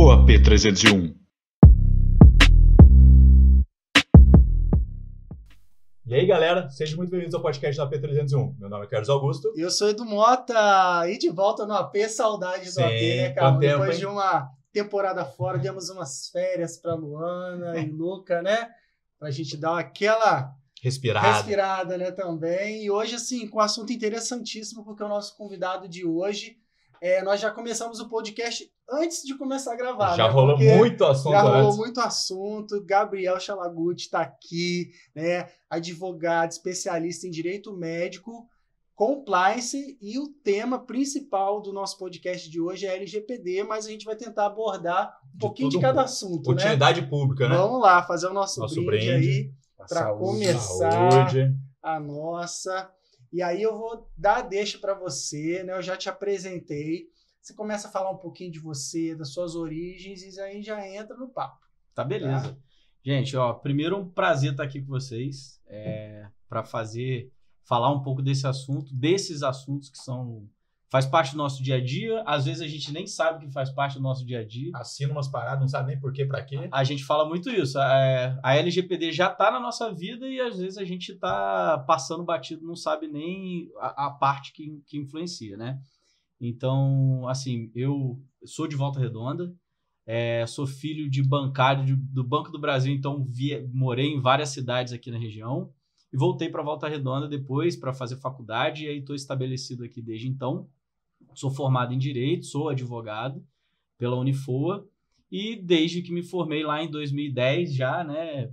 o AP301. E aí, galera, sejam muito bem-vindos ao podcast do AP301. Meu nome é Carlos Augusto. Eu sou Edu Mota, e de volta no AP, saudade do AP, né, Carlos? Depois de uma temporada fora, demos umas férias para Luana e Luca, né? Pra gente dar aquela respirada, né, também. E hoje, assim, com um assunto interessantíssimo, porque o nosso convidado de hoje, nós já começamos o podcast antes de começar a gravar, Já né? rolou Porque muito assunto antes. Já rolou muito assunto. Gabriel Chalaguti está aqui, né? Advogado, especialista em direito médico, compliance, e o tema principal do nosso podcast de hoje é LGPD, mas a gente vai tentar abordar um pouquinho de cada assunto, né? Utilidade pública, né? Vamos lá, fazer o nosso brinde aí, para começar saúde. a nossa. E aí eu vou dar a deixa para você, né? Eu já te apresentei. Você começa a falar um pouquinho de você, das suas origens, e aí já entra no papo. Tá, beleza. Tá? Gente, primeiro um prazer estar aqui com vocês, para falar um pouco desse assunto, desses assuntos que faz parte do nosso dia a dia. Às vezes a gente nem sabe que faz parte do nosso dia a dia. Assina umas paradas, não sabe nem por quê, pra quê. A gente fala muito isso. A LGPD já está na nossa vida e às vezes a gente está passando batido, não sabe nem a parte que influencia, né? Então, assim, eu sou de Volta Redonda, sou filho de bancário do Banco do Brasil, então morei em várias cidades aqui na região e voltei para Volta Redonda depois para fazer faculdade, e aí estou estabelecido aqui desde então. Sou formado em Direito, sou advogado pela Unifoa, e desde que me formei lá em 2010 já, né,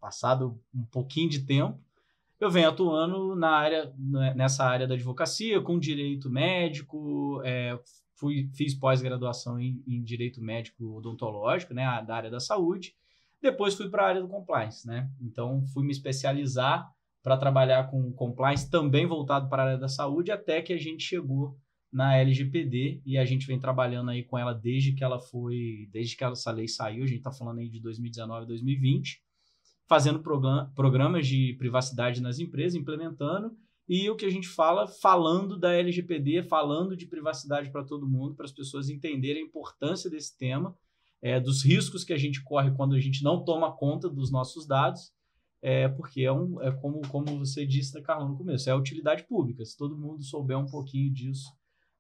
passado um pouquinho de tempo, eu venho atuando nessa área da advocacia, com direito médico, fiz pós-graduação em direito médico odontológico, né, da área da saúde. Depois fui para a área do compliance, né? Então fui me especializar para trabalhar com compliance, também voltado para a área da saúde, até que a gente chegou na LGPD, e a gente vem trabalhando aí com ela desde que essa lei saiu. A gente está falando aí de 2019 a 2020, fazendo programas de privacidade nas empresas, implementando, e o que a gente falando da LGPD, falando de privacidade para todo mundo, para as pessoas entenderem a importância desse tema, dos riscos que a gente corre quando a gente não toma conta dos nossos dados, porque como você disse, né, Carlos, no começo, é a utilidade pública. Se todo mundo souber um pouquinho disso,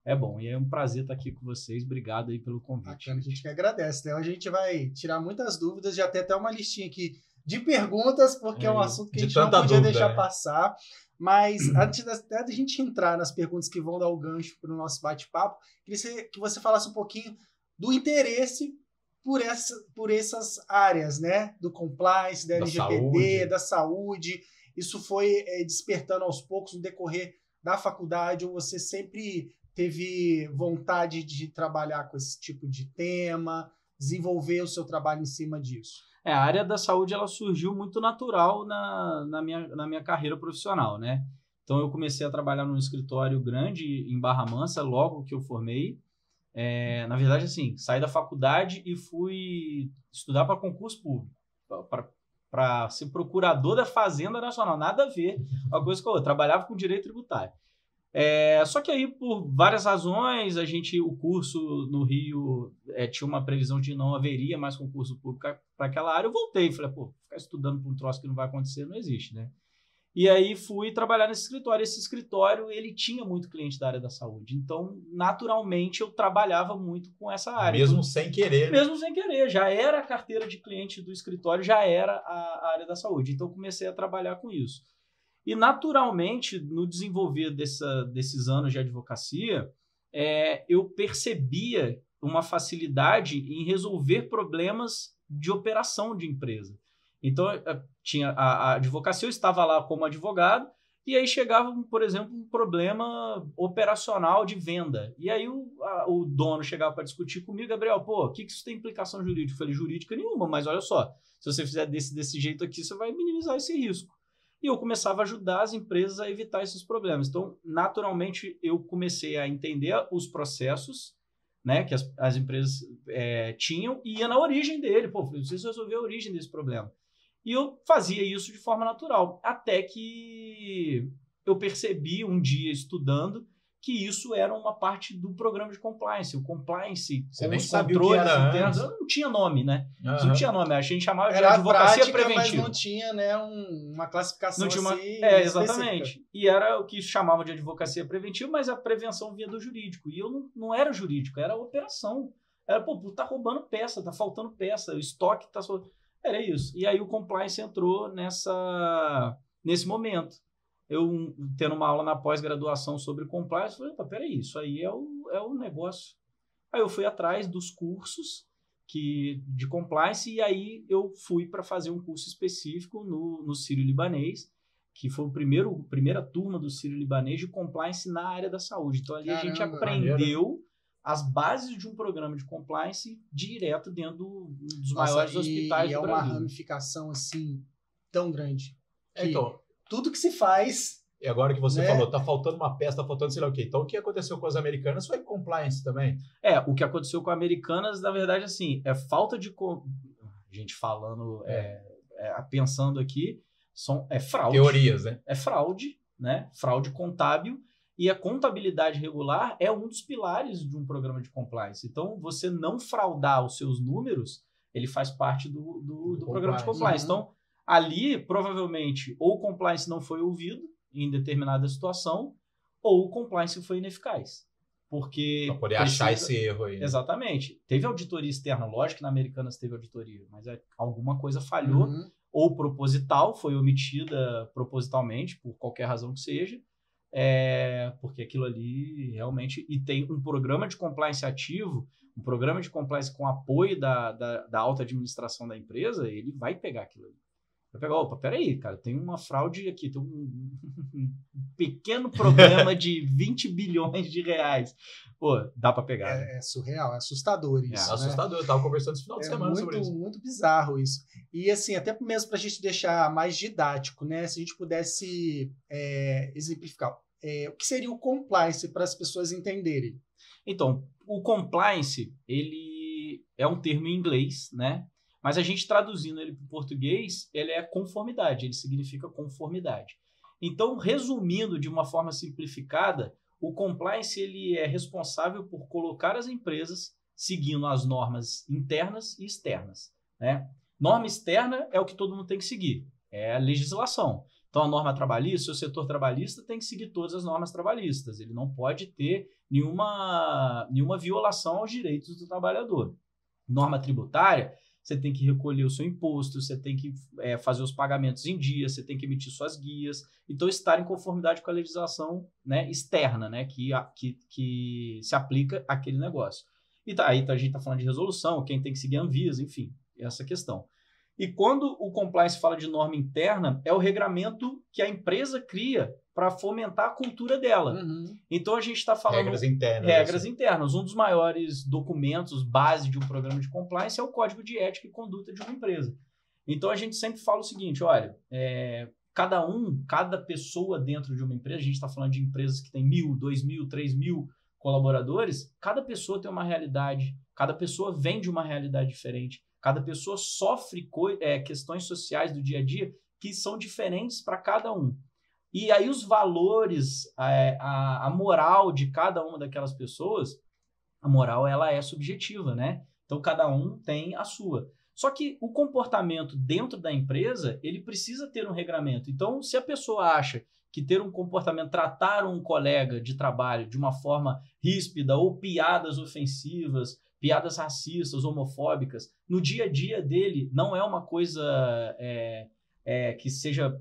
é bom. E é um prazer estar aqui com vocês. Obrigado aí pelo convite. Bacana, a gente que agradece, né? A gente vai tirar muitas dúvidas, já tem até uma listinha aqui de perguntas, porque é um assunto que a gente não podia deixar passar. Mas antes da gente entrar nas perguntas que vão dar o gancho para o nosso bate-papo, queria que você falasse um pouquinho do interesse por essas áreas, né? Do compliance, da LGPD, da saúde. Isso foi despertando aos poucos no decorrer da faculdade, ou você sempre teve vontade de trabalhar com esse tipo de tema, desenvolver o seu trabalho em cima disso? A área da saúde, ela surgiu muito natural na minha carreira profissional, né? Então, eu comecei a trabalhar num escritório grande em Barra Mansa, logo que eu formei. Na verdade, assim, saí da faculdade e fui estudar para concurso público, para ser procurador da Fazenda Nacional. Nada a ver uma coisa com a outra. Trabalhava com direito tributário. Só que aí, por várias razões, o curso no Rio tinha uma previsão de não haveria mais concurso público para aquela área. Eu voltei, falei, ficar estudando para um troço que não vai acontecer não existe, né? E aí fui trabalhar nesse escritório. Esse escritório, ele tinha muito cliente da área da saúde. Então, naturalmente, eu trabalhava muito com essa área. Mesmo sem querer. Mesmo sem querer. Já era a carteira de cliente do escritório, já era a área da saúde. Então, comecei a trabalhar com isso. E, naturalmente, no desenvolver desses anos de advocacia, eu percebia uma facilidade em resolver problemas de operação de empresa. Então, tinha a advocacia, eu estava lá como advogado, e aí chegava, por exemplo, um problema operacional de venda. E aí o dono chegava para discutir comigo, Gabriel, o que isso tem implicação jurídica? Eu falei, jurídica nenhuma, mas olha só, se você fizer desse jeito aqui, você vai minimizar esse risco. E eu começava a ajudar as empresas a evitar esses problemas. Então, naturalmente, eu comecei a entender os processos, né, que as empresas tinham, e ia na origem dele. Preciso resolver a origem desse problema. E eu fazia isso de forma natural. Até que eu percebi um dia, estudando, que isso era uma parte do programa de compliance. O compliance, você com nem os sabia controles o que era internos, antes. não tinha nome, né? Uhum. Não tinha nome, a gente chamava de era advocacia prática, preventiva. Mas não tinha, né, uma classificação não tinha uma... assim exatamente. específica. E era o que chamavam de advocacia preventiva, mas a prevenção vinha do jurídico. E eu não era jurídico, era operação. Era, pô, tá roubando peça, tá faltando peça, o estoque tá... Era isso. E aí o compliance entrou nesse momento. Eu, tendo uma aula na pós-graduação sobre compliance, falei, peraí, isso aí é o negócio. Aí eu fui atrás dos cursos de compliance e aí eu fui para fazer um curso específico no Sírio-Libanês, que foi a primeira turma do Sírio-Libanês de compliance na área da saúde. Então ali a gente aprendeu as bases de um programa de compliance direto dentro dos maiores hospitais do Brasil. E é uma ramificação assim tão grande. Então, tudo que se faz... E agora que você falou, tá faltando uma peça, tá faltando sei lá o quê. Então, o que aconteceu com as Americanas foi compliance também. O que aconteceu com as Americanas, na verdade, assim, é falta de... gente falando, pensando aqui, é fraude. Teorias, né? É fraude, né? Fraude contábil. E a contabilidade regular é um dos pilares de um programa de compliance. Então, você não fraudar os seus números, ele faz parte do programa de compliance. Então, ali, provavelmente, ou o compliance não foi ouvido em determinada situação, ou o compliance foi ineficaz. Porque... Para poder achar esse erro aí. Exatamente. Teve auditoria externa, lógico que na Americanas teve auditoria, mas alguma coisa falhou, ou proposital, foi omitida propositalmente, por qualquer razão que seja, porque aquilo ali realmente... E tem um programa de compliance ativo, um programa de compliance com apoio da alta administração da empresa, ele vai pegar aquilo ali. Vai pegar, opa, peraí, cara, tem uma fraude aqui, tem um pequeno problema de 20 bilhões de reais. Pô, dá para pegar. É surreal, é assustador isso. É assustador, eu tava conversando esse final de semana sobre isso. É muito bizarro isso. E assim, até mesmo para a gente deixar mais didático, né? Se a gente pudesse exemplificar, o que seria o compliance para as pessoas entenderem? Então, o compliance, ele é um termo em inglês, né? Mas a gente traduzindo ele para o português, ele é conformidade, ele significa conformidade. Então, resumindo de uma forma simplificada, o compliance ele é responsável por colocar as empresas seguindo as normas internas e externas, né? Norma externa é o que todo mundo tem que seguir, é a legislação. Então, a norma trabalhista, o setor trabalhista tem que seguir todas as normas trabalhistas. Ele não pode ter nenhuma violação aos direitos do trabalhador. Norma tributária, você tem que recolher o seu imposto, você tem que fazer os pagamentos em dia, você tem que emitir suas guias. Então, estar em conformidade com a legislação, né, externa, né, que se aplica àquele negócio. E aí a gente está falando de resolução, quem tem que seguir a Anvisa, enfim, essa questão. E quando o compliance fala de norma interna, é o regramento que a empresa cria para fomentar a cultura dela. Então, a gente está falando... Regras internas. Regras internas. Um dos maiores documentos, base de um programa de compliance, é o Código de Ética e Conduta de uma empresa. Então, a gente sempre fala o seguinte, olha, cada pessoa dentro de uma empresa, a gente está falando de empresas que tem 1.000, 2.000, 3.000 colaboradores, cada pessoa tem uma realidade, cada pessoa vem de uma realidade diferente, cada pessoa sofre questões sociais do dia a dia que são diferentes para cada um. E aí os valores, a moral de cada uma daquelas pessoas, a moral ela é subjetiva, né? Então cada um tem a sua. Só que o comportamento dentro da empresa, ele precisa ter um regramento. Então, se a pessoa acha que ter um comportamento, tratar um colega de trabalho de uma forma ríspida ou piadas ofensivas, piadas racistas, homofóbicas, no dia a dia dele não é uma coisa que seja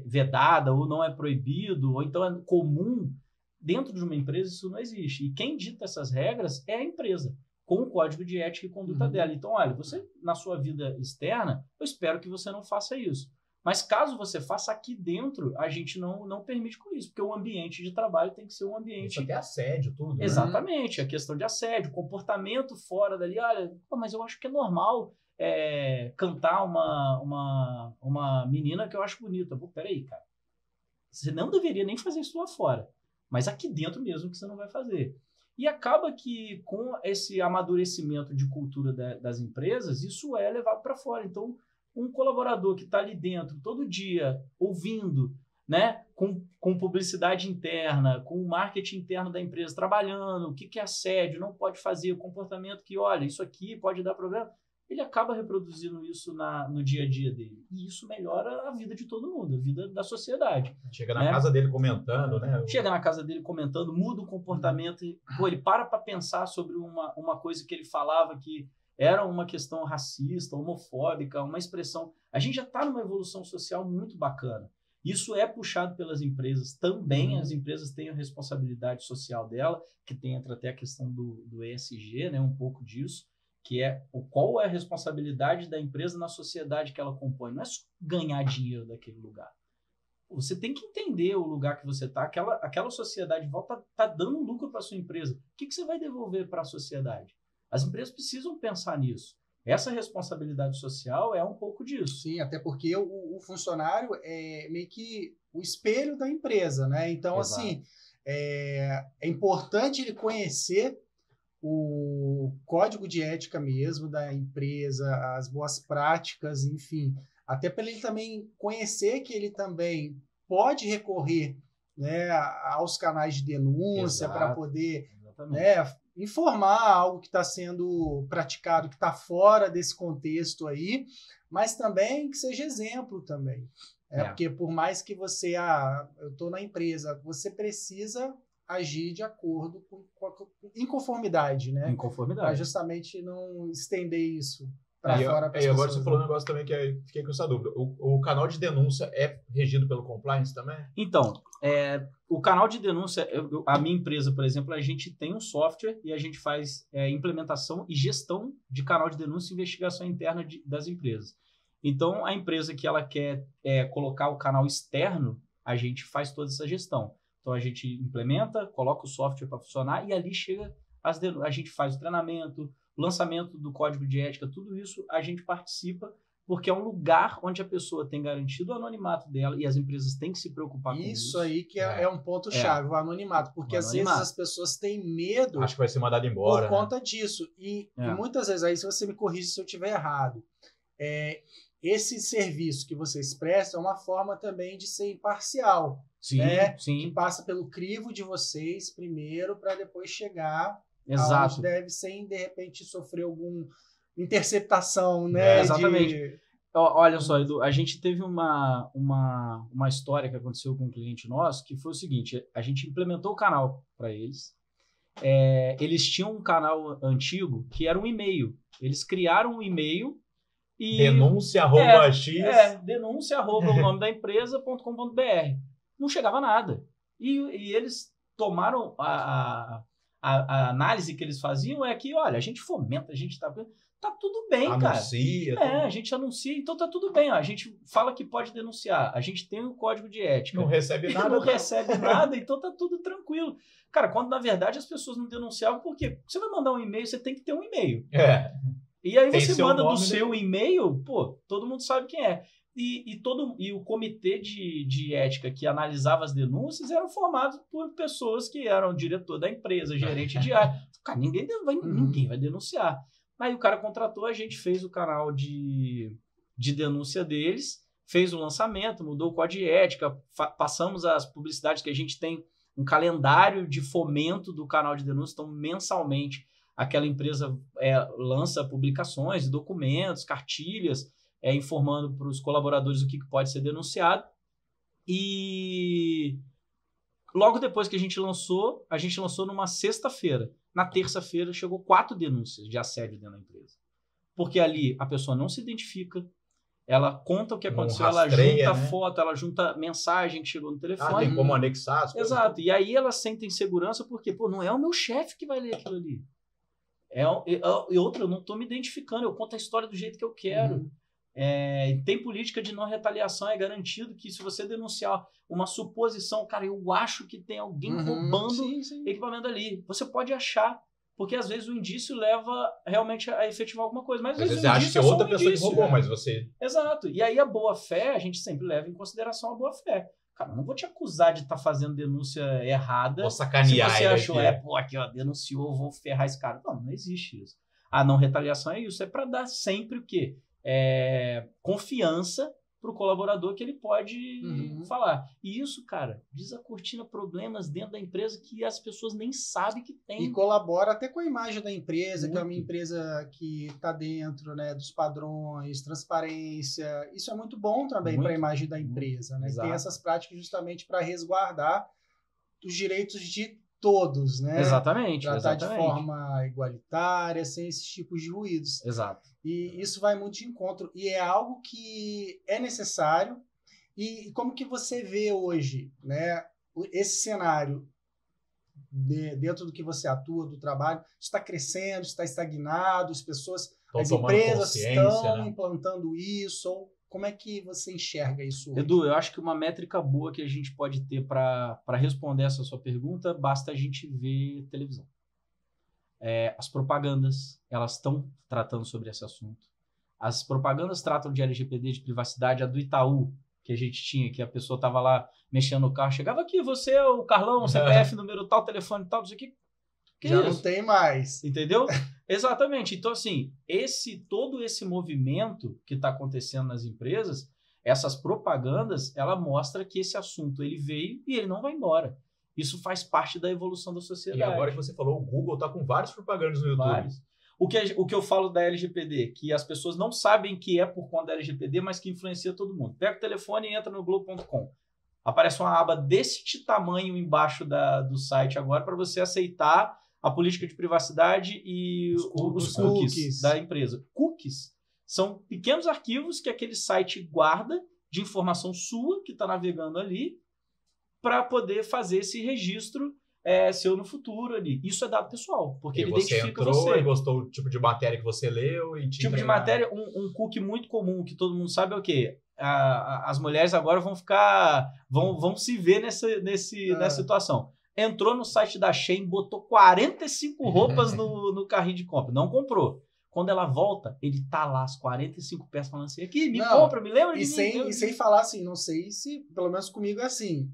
vedada ou não é proibido, ou então é comum, dentro de uma empresa isso não existe. E quem dita essas regras é a empresa, com o código de ética e conduta dela. Então, olha, você, na sua vida externa, eu espero que você não faça isso. Mas caso você faça aqui dentro, a gente não permite com isso, porque o ambiente de trabalho tem que ser um ambiente... Isso até assédio, tudo. Exatamente, a questão de assédio, comportamento fora dali. Olha, mas eu acho que é normal cantar uma menina que eu acho bonita. Pô, peraí, cara. Você não deveria nem fazer isso lá fora, mas aqui dentro mesmo que você não vai fazer. E acaba que com esse amadurecimento de cultura das empresas, isso é levado para fora. Então, um colaborador que está ali dentro todo dia, ouvindo, né? Com publicidade interna, com o marketing interno da empresa trabalhando, o que é assédio, não pode fazer, o comportamento que, olha, isso aqui pode dar problema. Ele acaba reproduzindo isso no dia a dia dele. E isso melhora a vida de todo mundo, a vida da sociedade. Chega na casa dele comentando, né? Chega na casa dele comentando, muda o comportamento. E, ele para pensar sobre uma coisa que ele falava que era uma questão racista, homofóbica, uma expressão. A gente já está numa evolução social muito bacana. Isso é puxado pelas empresas também. As empresas têm a responsabilidade social dela, que entra até a questão do ESG, né? Um pouco disso. Que é qual é a responsabilidade da empresa na sociedade que ela compõe. Não é só ganhar dinheiro daquele lugar. Você tem que entender o lugar que você está. Aquela sociedade em volta está dando um lucro para a sua empresa. O que você vai devolver para a sociedade? As empresas precisam pensar nisso. Essa responsabilidade social é um pouco disso. Sim, até porque o funcionário é meio que o espelho da empresa, né? Então, exato, assim, é importante ele conhecer o código de ética mesmo da empresa, as boas práticas, enfim, até para ele também conhecer que ele também pode recorrer, né, aos canais de denúncia para poder, né, informar algo que está sendo praticado, que está fora desse contexto aí, mas também que seja exemplo também. Porque por mais que você, eu estou na empresa, você precisa agir de acordo com inconformidade, né? Inconformidade. Para justamente não estender isso para fora. E agora você falou um negócio também que fiquei com essa dúvida. O canal de denúncia é regido pelo compliance também? Então, o canal de denúncia, a minha empresa, por exemplo, a gente tem um software e a gente faz implementação e gestão de canal de denúncia e investigação interna das empresas. Então, a empresa que ela quer colocar o canal externo, a gente faz toda essa gestão. Então, a gente implementa, coloca o software para funcionar e ali chega a gente faz o treinamento, o lançamento do código de ética, tudo isso a gente participa, porque é um lugar onde a pessoa tem garantido o anonimato dela e as empresas têm que se preocupar com isso. Isso aí que é um ponto-chave, o anonimato, porque às vezes as pessoas têm medo... Acho que vai ser mandado embora. Por conta disso. E muitas vezes, aí se você me corrige se eu estiver errado, esse serviço que vocês prestam é uma forma também de ser imparcial. Sim, né? sim. Que passa pelo crivo de vocês primeiro para depois chegar aonde deve sem, de repente, sofrer alguma interceptação, né? Exatamente. Olha só, Edu, a gente teve uma história que aconteceu com um cliente nosso, que foi o seguinte, a gente implementou o canal para eles. Eles tinham um canal antigo que era um e-mail. Eles criaram um e-mail e... denúncia@x. denúncia@ o nome da empresa.com.br. Não chegava nada. E eles tomaram a análise que eles faziam que, olha, a gente fomenta, a gente tá tudo bem, anuncia, cara. A gente anuncia, então tá tudo bem. Ó, a gente fala que pode denunciar, a gente tem o código de ética. Não recebe nada. Não recebe nada, então tá tudo tranquilo. Cara, quando na verdade as pessoas não denunciavam, porque você vai mandar um e-mail, você tem que ter um e-mail. E aí você manda do seu e-mail, todo mundo sabe quem é. E o comitê de ética que analisava as denúncias eram formados por pessoas que eram diretor da empresa, gerente de área. Cara, ninguém vai denunciar. Aí o cara contratou, a gente fez o canal de denúncia deles, fez o lançamento, mudou o código de ética, passamos as publicidades que a gente tem, um calendário de fomento do canal de denúncia, então mensalmente aquela empresa lança publicações, documentos, cartilhas, informando para os colaboradores o que pode ser denunciado. E logo depois que a gente lançou numa sexta-feira. Na terça-feira chegou 4 denúncias de assédio dentro da empresa. Porque ali a pessoa não se identifica, ela conta o que aconteceu, ela junta foto, ela junta mensagem que chegou no telefone. Tem como anexar as coisas. Exato. E aí ela sente insegurança porque, não é o meu chefe que vai ler aquilo ali. E outra, eu não estou me identificando, eu conto a história do jeito que eu quero. Tem política de não retaliação, é garantido que se você denunciar uma suposição, cara, eu acho que tem alguém roubando equipamento ali, você pode achar, porque às vezes o indício leva realmente a efetivar alguma coisa, mas às vezes você acha que é outra pessoa que roubou, mas você... Exato, e aí a boa-fé, a gente sempre leva em consideração a boa-fé. Cara, eu não vou te acusar de estar fazendo denúncia errada. Vou sacanear. Se você achou, aqui, denunciou, vou ferrar esse cara. Não existe isso. A não retaliação é isso, é para dar sempre o quê? Confiança para o colaborador que ele pode falar. E isso, cara, descortina problemas dentro da empresa que as pessoas nem sabem que tem. E colabora até com a imagem da empresa, que é uma empresa que está dentro, né, dos padrões, transparência. Isso é muito bom também para a imagem da empresa, né? Tem essas práticas justamente para resguardar os direitos de todos, né? Exatamente. Tratar de forma igualitária, sem esses tipos de ruídos. Exato. E isso vai muito de encontro. E é algo que é necessário. E como que você vê hoje, né, esse cenário dentro do que você atua, do trabalho, está crescendo, está estagnado, as empresas estão implantando isso, ou como é que você enxerga isso hoje? Edu, eu acho que uma métrica boa que a gente pode ter para responder essa sua pergunta, basta a gente ver televisão. As propagandas, elas estão tratando sobre esse assunto. As propagandas tratam de LGPD, de privacidade. A do Itaú, que a gente tinha, que a pessoa estava lá mexendo no carro, chegava aqui, você é o Carlão, CPF, número tal, telefone tal, não sei o que. Já não tem mais. Entendeu? Exatamente. Então, assim, todo esse movimento que está acontecendo nas empresas, essas propagandas, ela mostra que esse assunto ele veio e ele não vai embora. Isso faz parte da evolução da sociedade. E agora que você falou, o Google está com várias propagandas no YouTube. Vários. O que eu falo da LGPD, que as pessoas não sabem que é por conta da LGPD, mas que influencia todo mundo. Pega o telefone e entra no Globo.com. Aparece uma aba desse tamanho embaixo do site agora para você aceitar a política de privacidade e os cookies da empresa. Cookies são pequenos arquivos que aquele site guarda de informação sua que está navegando ali para poder fazer esse registro seu no futuro ali. Isso é dado pessoal, porque ele identifica você. Você gostou do tipo de matéria que você leu e tipo de matéria, um cookie muito comum que todo mundo sabe é o quê? As mulheres agora vão se ver nessa situação. Entrou no site da Shein, botou 45 roupas no carrinho de compra. Não comprou. Quando ela volta, ele tá lá, as 45 peças, falando assim, aqui, compra, me lembra de mim. E sem falar assim, não sei se, pelo menos comigo é assim,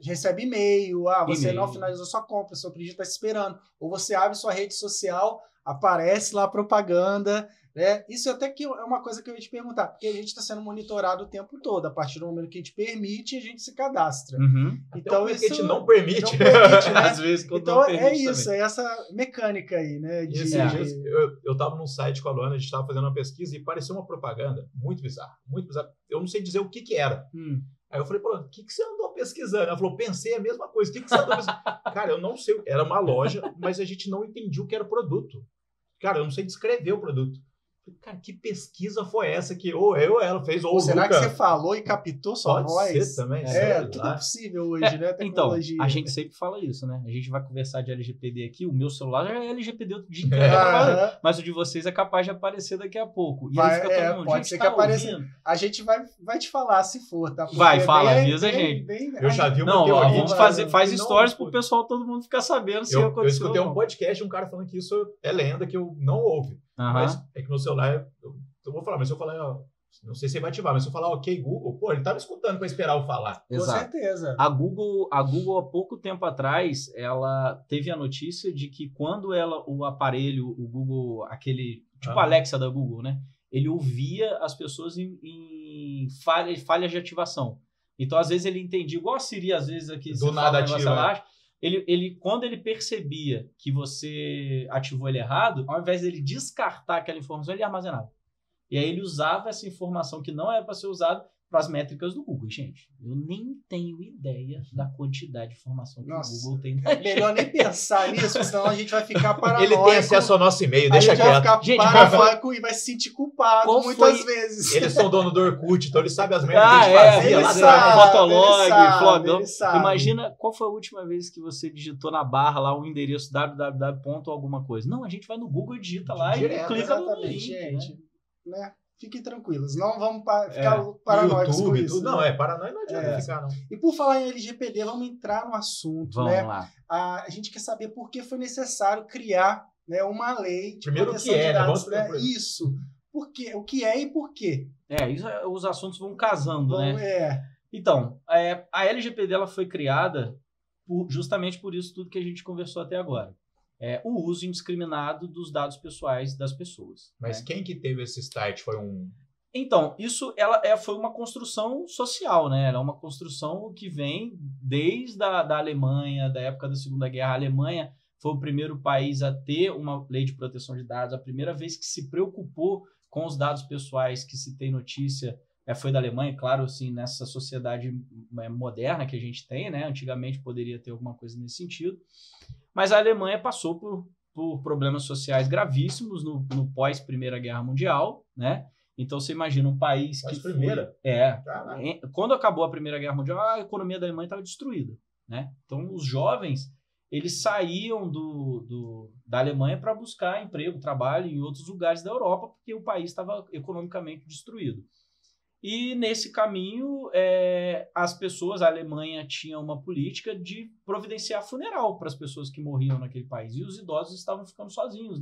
recebe e-mail, você não finalizou sua compra, seu pedido está esperando. Ou você abre sua rede social, aparece lá a propaganda, né? Isso até que é uma coisa que eu ia te perguntar, porque a gente está sendo monitorado o tempo todo, a partir do momento que a gente permite, a gente se cadastra. Então isso que a gente não permite, né? Às vezes, então é isso, também. É essa mecânica aí, né? Eu estava num site com a Luana, a gente estava fazendo uma pesquisa e pareceu uma propaganda muito bizarra, muito bizarra. Eu não sei dizer o que era. Aí eu falei, o que você andou pesquisando? Ela falou, pensei a mesma coisa. O que você andou pesquisando? Cara, eu não sei. Era uma loja, mas a gente não entendia o que era o produto. Cara, eu não sei descrever o produto. Cara, que pesquisa foi essa que ou eu ou ela fez? Ou será que você falou e captou sua voz? Pode ser também. Tudo é possível hoje, né? Então, a gente sempre fala isso, né? A gente vai conversar de LGPD aqui, o meu celular já é LGPD outro dia inteiro, mas o de vocês é capaz de aparecer daqui a pouco. E aí fica todo mundo, pode ser que apareça. A gente vai te falar se for, tá? Porque avisa a gente. Eu já vi uma teoria. Vamos faz stories pro pessoal, todo mundo ficar sabendo se aconteceu. Eu escutei um podcast, um cara falando que isso é lenda, que eu não ouvi. Mas é que meu celular, eu vou falar, mas se eu falar, não sei se ele vai ativar, mas se eu falar ok Google, ele tá me escutando para esperar eu falar. Exato. Com certeza. A Google, há pouco tempo atrás, ela teve a notícia de que quando o aparelho, o Google, aquele, tipo a Alexa da Google, né? Ele ouvia as pessoas em falhas de ativação. Então, às vezes, ele entendia, igual a Siri, às vezes, aqui, do nada ativa. Quando ele percebia que você ativou ele errado, ao invés dele descartar aquela informação, ele armazenava. E aí ele usava essa informação que não era para ser usada para as métricas do Google. Gente, eu nem tenho ideia da quantidade de informação que o Google tem. Melhor nem pensar nisso, senão a gente vai ficar paranoico. Ele tem acesso ao nosso e-mail, deixa quieto. A gente vai ficar paranoico e vai se sentir culpado muitas vezes. Eles são dono do Orkut, então eles sabem as merdas que a gente fazia lá. Fotolog, Flogão. Imagina qual foi a última vez que você digitou na barra lá o endereço www. alguma coisa. Não, a gente vai no Google e digita lá e clica no link. Gente, né? Fiquem tranquilos, não vamos ficar paranoicos com isso. Não, paranoia não adianta ficar, não. E por falar em LGPD, vamos entrar no assunto. Vamos lá. A gente quer saber por que foi necessário criar, né, uma lei de primeiro proteção de dados. Né? Isso. Por quê? O que é e por quê? Os assuntos vão casando, né? Então, a LGPD ela foi criada justamente por isso tudo que a gente conversou até agora. O uso indiscriminado dos dados pessoais das pessoas. Mas quem que teve esse start? Foi um Então, isso foi uma construção social, né? Ela é uma construção que vem desde da Alemanha, da época da Segunda Guerra. A Alemanha foi o primeiro país a ter uma lei de proteção de dados, a primeira vez que se preocupou com os dados pessoais que se tem notícia foi da Alemanha, claro, assim, nessa sociedade moderna que a gente tem, né? Antigamente poderia ter alguma coisa nesse sentido, mas a Alemanha passou por problemas sociais gravíssimos no pós-Primeira Guerra Mundial, né? Então você imagina um país que primeira? Quando acabou a Primeira Guerra Mundial, a economia da Alemanha estava destruída, né? Então os jovens eles saíam da Alemanha para buscar emprego, trabalho em outros lugares da Europa, porque o país estava economicamente destruído. E nesse caminho, as pessoas, a Alemanha tinha uma política de providenciar funeral para as pessoas que morriam naquele país. E os idosos estavam ficando sozinhos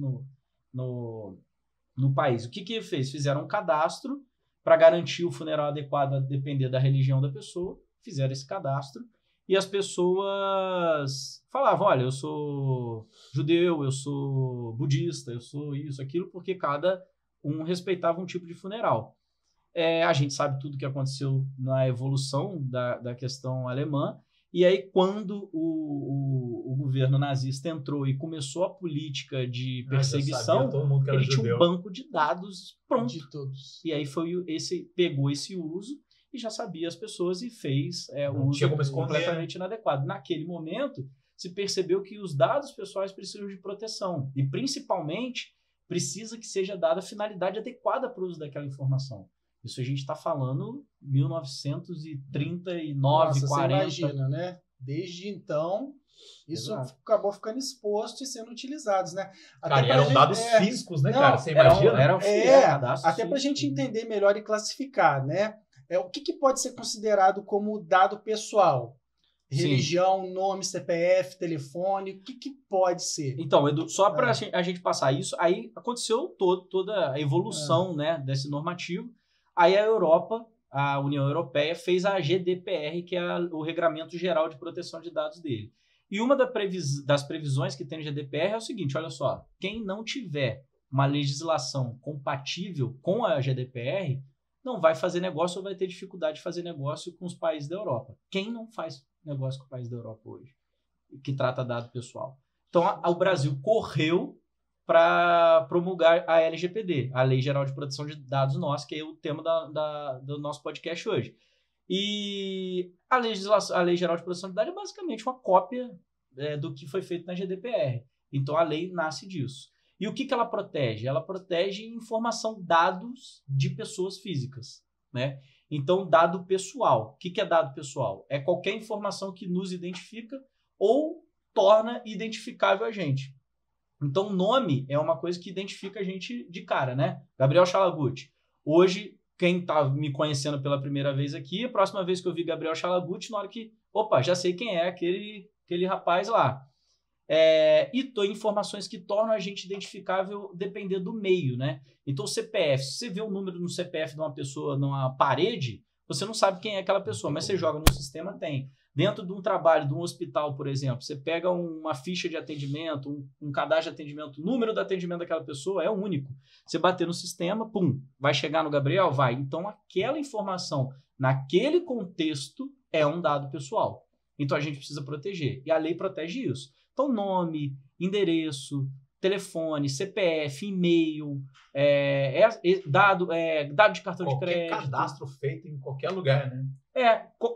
no país. O que fez? Fizeram um cadastro para garantir o funeral adequado a depender da religião da pessoa. Fizeram esse cadastro. E as pessoas falavam, olha, eu sou judeu, eu sou budista, eu sou isso, aquilo, porque cada um respeitava um tipo de funeral. A gente sabe tudo o que aconteceu na evolução da questão alemã, e aí quando o governo nazista entrou e começou a política de perseguição, ele tinha um banco de dados pronto. De todos. E aí pegou esse uso e já sabia as pessoas e fez o uso completamente inadequado. Naquele momento, se percebeu que os dados pessoais precisam de proteção e, principalmente, precisa que seja dada a finalidade adequada para o uso daquela informação. Isso a gente está falando 1939, Nossa, 40. Você imagina, né? Desde então, isso acabou ficando exposto e sendo utilizados, né? Cara, eram dados físicos, né, cara? Você imagina? Até para a gente entender melhor e classificar, né? O que pode ser considerado como dado pessoal? Religião, Sim. Nome, CPF, telefone, o que pode ser? Então, Edu, só para a gente passar isso, aí aconteceu toda a evolução né, desse normativo. Aí a Europa, a União Europeia, fez a GDPR, que é o Regramento Geral de Proteção de Dados dele. E uma das previsões que tem no GDPR é o seguinte, olha só, quem não tiver uma legislação compatível com a GDPR não vai fazer negócio ou vai ter dificuldade de fazer negócio com os países da Europa. Quem não faz negócio com o país da Europa hoje, que trata dado pessoal? Então, o Brasil correu para promulgar a LGPD, a Lei Geral de Proteção de Dados nossa, que é o tema do nosso podcast hoje. E a Lei Geral de Proteção de Dados é basicamente uma cópia do que foi feito na GDPR. Então, a lei nasce disso. E o que ela protege? Ela protege informação, dados de pessoas físicas, né? Então, dado pessoal. O que é dado pessoal? É qualquer informação que nos identifica ou torna identificável a gente. Então, o nome é uma coisa que identifica a gente de cara, né? Gabriel Chalaguti. Hoje, quem está me conhecendo pela primeira vez aqui, a próxima vez que eu vi Gabriel Chalaguti, na hora que, opa, já sei quem é aquele rapaz lá. E informações que tornam a gente identificável depender do meio, né? Então, o CPF, se você vê o número no CPF de uma pessoa numa parede, você não sabe quem é aquela pessoa, mas você joga no sistema, tem. Dentro de um trabalho, de um hospital, por exemplo, você pega uma ficha de atendimento, um cadastro de atendimento, o número do atendimento daquela pessoa é único. Você bater no sistema, pum, vai chegar no Gabriel? Vai. Então, aquela informação, naquele contexto, é um dado pessoal. Então, a gente precisa proteger. E a lei protege isso. Então, nome, endereço, telefone, CPF, e-mail, dado de cartão de crédito. Qualquer cadastro feito em qualquer lugar, né?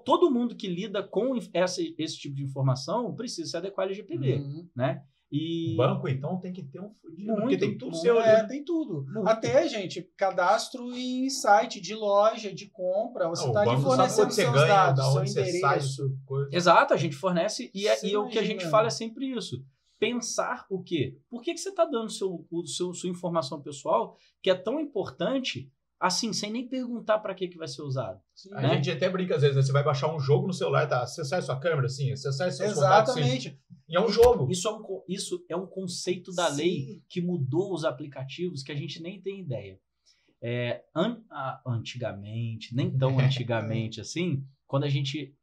Todo mundo que lida com esse tipo de informação precisa se adequar ao LGPD, né? E... O banco, então, tem que ter um fudido, porque tem tudo seu. Tem tudo. Muito. Até, gente, cadastro em site de loja, de compra, você está ali fornecendo seus dados, seu endereço. Exato, a gente fornece, e o que a gente fala é sempre isso. Pensar o quê? Por que você está dando sua informação pessoal, que é tão importante, assim, sem nem perguntar para que vai ser usado? Sim, né? A gente até brinca às vezes, né? Você vai baixar um jogo no celular, tá? Acessar sua câmera, assim, acessar seus contatos. Exatamente. E é um jogo. Isso é um conceito da lei que mudou os aplicativos que a gente nem tem ideia. Antigamente, nem tão antigamente assim, quando a gente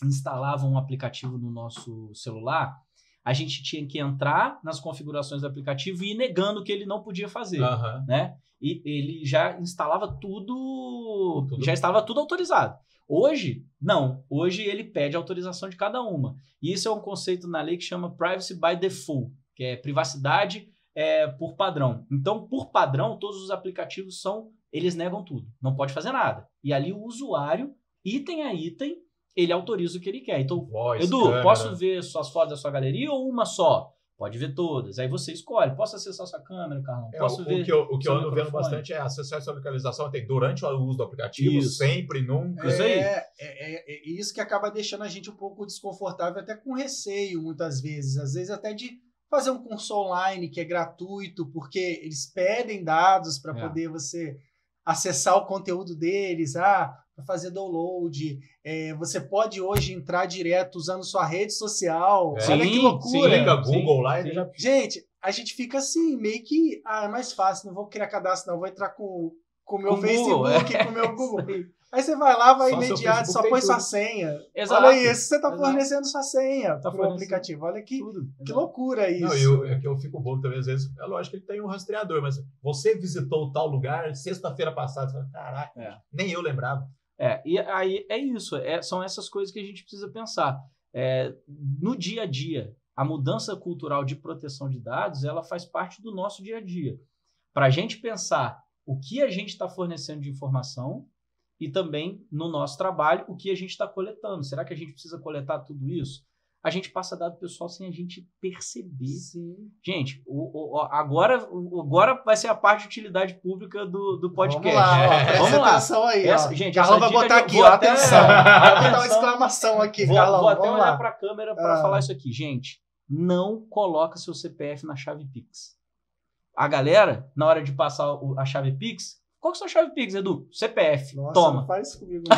instalava um aplicativo no nosso celular, a gente tinha que entrar nas configurações do aplicativo e ir negando que ele não podia fazer, né? E ele já instalava tudo, já estava tudo autorizado. Hoje, não. Hoje ele pede autorização de cada uma. E isso é um conceito na lei que chama Privacy by Default, que é privacidade por padrão. Então, por padrão, todos os aplicativos eles negam tudo. Não pode fazer nada. E ali o usuário, item a item, ele autoriza o que ele quer. Então, Edu, câmera. Posso ver suas fotos da sua galeria ou uma só? Pode ver todas. Aí você escolhe. Posso acessar sua câmera, Carlão? Posso ver o que eu ando vendo bastante é acessar sua localização durante o uso do aplicativo, sempre, nunca. Isso aí. É isso que acaba deixando a gente um pouco desconfortável, até com receio, muitas vezes. Às vezes até de fazer um curso online que é gratuito, porque eles pedem dados para poder você acessar o conteúdo deles, para fazer download. Você pode hoje entrar direto usando sua rede social. Olha que loucura. Liga Google lá. Gente, a gente fica assim, meio que é mais fácil, não vou criar cadastro, não, vou entrar com o meu Facebook, com o meu Google. Aí você vai lá, vai imediato, só põe sua senha. Exato. Olha isso, você está fornecendo sua senha para o aplicativo. Olha que loucura isso. Não, eu fico bobo também, às vezes. É lógico que ele tem um rastreador, mas você visitou tal lugar sexta-feira passada. Você fala, caraca, nem eu lembrava. E aí é isso. São essas coisas que a gente precisa pensar. No dia a dia, a mudança cultural de proteção de dados, ela faz parte do nosso dia a dia. Para a gente pensar o que a gente está fornecendo de informação e também, no nosso trabalho, o que a gente está coletando. Será que a gente precisa coletar tudo isso? A gente passa dado pessoal sem a gente perceber. Sim. Gente, agora vai ser a parte de utilidade pública do podcast. Vamos lá. Atenção aí. Gente, Carlão vai botar aqui, atenção. Vai botar uma exclamação aqui, Carlão. Vou até olhar para a câmera para falar isso aqui. Gente, não coloca seu CPF na chave Pix. A galera, na hora de passar a chave Pix, qual que é a sua chave Pix, Edu? CPF. Nossa, toma. Não faz isso comigo, não.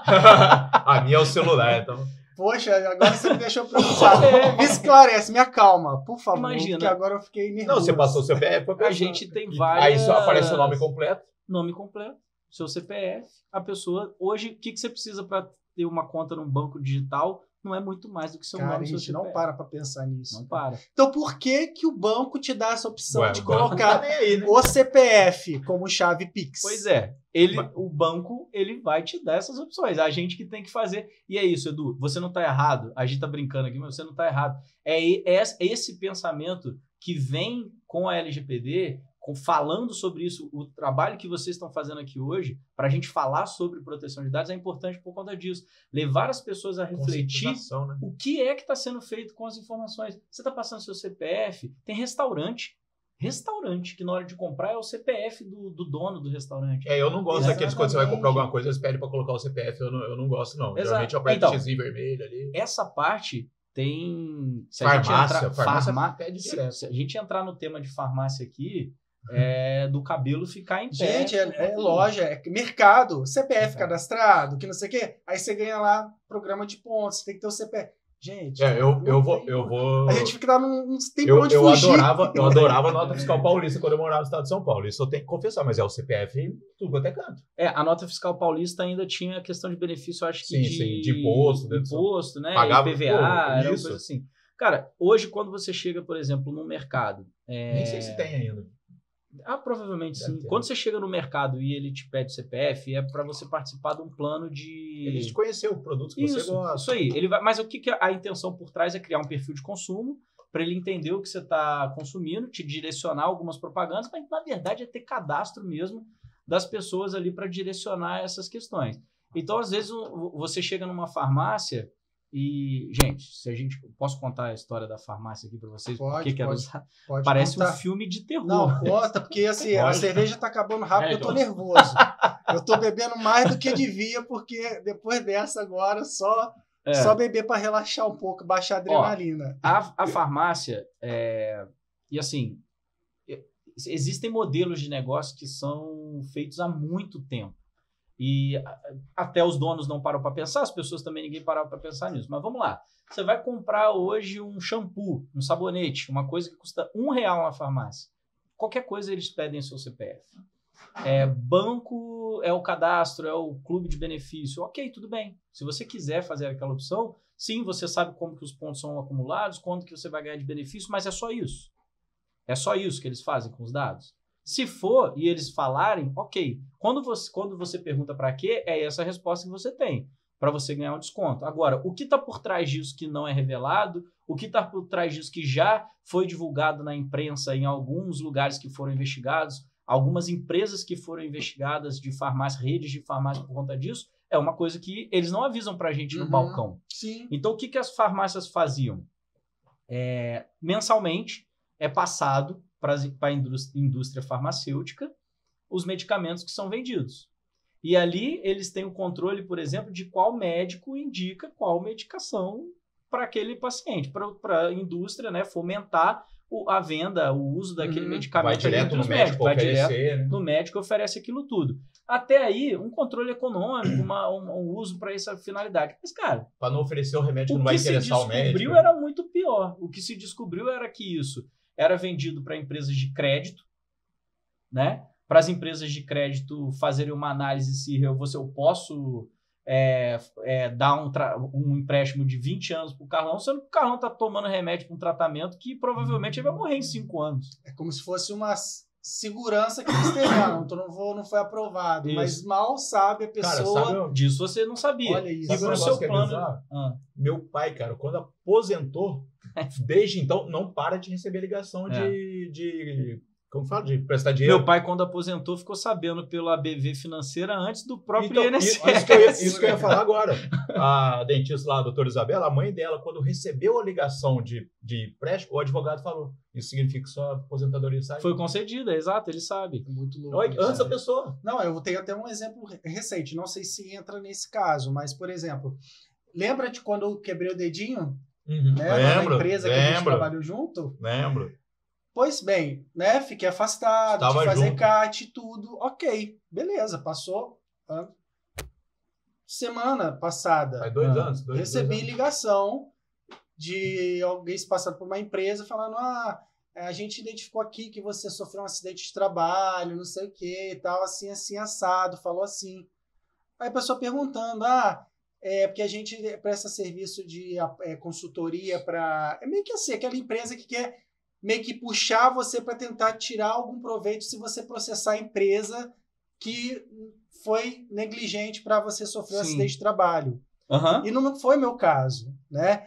A minha é o celular, então. Poxa, agora você me deixou preocupado. Me esclarece, me acalma, por favor. Imagina. Porque agora eu fiquei nervoso. Não, você passou o CPF. A gente tem várias... Aí só aparece o nome completo. Nome completo, seu CPF. A pessoa... Hoje, o que você precisa para ter uma conta num banco digital? Não é muito mais do que seu nome e seu CPF. Não para pensar nisso. Não para. Então, por que o banco te dá essa opção de colocar o CPF como chave Pix? Pois é. O banco, ele vai te dar essas opções. A gente que tem que fazer. E é isso, Edu. Você não está errado. A gente está brincando aqui, mas você não está errado. É esse pensamento que vem com a LGPD, falando sobre isso, o trabalho que vocês estão fazendo aqui hoje, para a gente falar sobre proteção de dados, é importante por conta disso. Levar as pessoas a refletir né? O que é que está sendo feito com as informações. Você está passando seu CPF, tem restaurante, que na hora de comprar é o CPF do dono do restaurante. Eu não gosto daqueles quando você vai comprar alguma coisa, eles pedem para colocar o CPF, eu não gosto não. Geralmente é o partezinho vermelho ali. Essa parte tem... Farmácia pede direto. Se a gente entrar no tema de farmácia aqui, do cabelo ficar em pé. Gente, é loja, é mercado, CPF cadastrado, que não sei o quê. Aí você ganha lá programa de pontos, você tem que ter o CPF. Gente, eu vou. A gente fica lá, não tem pra onde fugir. Eu adorava a nota fiscal paulista quando eu morava no estado de São Paulo. Isso eu tenho que confessar, mas é o CPF tudo quanto é canto. A nota fiscal paulista ainda tinha a questão de benefício, eu acho que de imposto. Imposto, né? Pagava IPVA, era uma coisa assim. Cara, hoje quando você chega, por exemplo, no mercado... Nem sei se tem ainda. Provavelmente sim. Quando você chega no mercado e ele te pede CPF, é para você participar de um plano de... Ele te conheceu o produto que você gosta. Isso aí. Mas o que a intenção por trás é criar um perfil de consumo para ele entender o que você está consumindo, te direcionar algumas propagandas, mas na verdade é ter cadastro mesmo das pessoas ali para direcionar essas questões. Então, às vezes, você chega numa farmácia e, gente, posso contar a história da farmácia aqui para vocês? Pode Parece contar. Um filme de terror. Não, conta, porque assim, a cerveja tá acabando rápido, eu tô nervoso. Eu tô bebendo mais do que devia, porque depois dessa agora, só beber para relaxar um pouco, baixar a adrenalina. A farmácia, e assim, existem modelos de negócio que são feitos há muito tempo. E até os donos não param para pensar, as pessoas também ninguém parava para pensar nisso. Mas vamos lá. Você vai comprar hoje um shampoo, um sabonete, uma coisa que custa R$1 na farmácia. Qualquer coisa eles pedem seu CPF. Banco é o cadastro, é o clube de benefício. Ok, tudo bem. Se você quiser fazer aquela opção, sim, você sabe como que os pontos são acumulados, quanto que você vai ganhar de benefício, mas é só isso. É só isso que eles fazem com os dados. Se for e eles falarem, ok. Quando você pergunta para quê, é essa a resposta que você tem, para você ganhar um desconto. Agora, o que está por trás disso que não é revelado, o que está por trás disso que já foi divulgado na imprensa em alguns lugares que foram investigados, algumas empresas que foram investigadas de farmácia, redes de farmácia por conta disso, é uma coisa que eles não avisam para a gente no balcão. Sim. Então, o que as farmácias faziam? Mensalmente, é passado para a indústria farmacêutica os medicamentos que são vendidos. E ali eles têm o controle, por exemplo, de qual médico indica qual medicação para aquele paciente, para a indústria, né, fomentar a venda, o uso daquele medicamento. Vai direto no médico oferecer, né? No médico oferece aquilo tudo. Até aí, um controle econômico, um uso para essa finalidade. Mas, cara... Para não oferecer o remédio que não vai interessar o médico. O que se descobriu era muito pior. O que se descobriu era que isso era vendido para empresas de crédito, né? Para as empresas de crédito fazerem uma análise se eu posso dar um empréstimo de 20 anos para o Carlão, sendo que o Carlão está tomando remédio para um tratamento que provavelmente ele vai morrer em 5 anos. É como se fosse uma segurança que eles teriam. Então não foi aprovado. Isso. Mas mal sabe a pessoa... Cara, disso você não sabia. Olha isso. E pro seu plano... Meu pai, cara, quando aposentou, desde então, não para de receber ligação de como fala? De prestar dinheiro. Meu pai, quando aposentou, ficou sabendo pela BV Financeira antes do próprio INSS. Isso que eu ia falar agora. A dentista lá, a doutora Isabela, a mãe dela, quando recebeu a ligação de empréstimo, o advogado falou, isso significa que sua aposentadoria sai? Foi concedida, exato, ele sabe. Muito louco. Antes da pessoa. Não, eu tenho até um exemplo recente, não sei se entra nesse caso, mas, por exemplo, lembra de quando eu quebrei o dedinho? Né, na empresa que a gente trabalhou junto? Lembro. Pois bem, né? Fiquei afastado, de fazer CAT e tudo. Ok, beleza, passou. Semana passada. Faz 2 anos. Recebi ligação de alguém se passando por uma empresa falando: a gente identificou aqui que você sofreu um acidente de trabalho, não sei o que e tal, assim, assado, falou assim. Aí a pessoa perguntando: porque a gente presta serviço de consultoria para... É meio que assim, aquela empresa que quer meio que puxar você para tentar tirar algum proveito se você processar a empresa que foi negligente para você sofrer um acidente de trabalho. E não foi meu caso, né?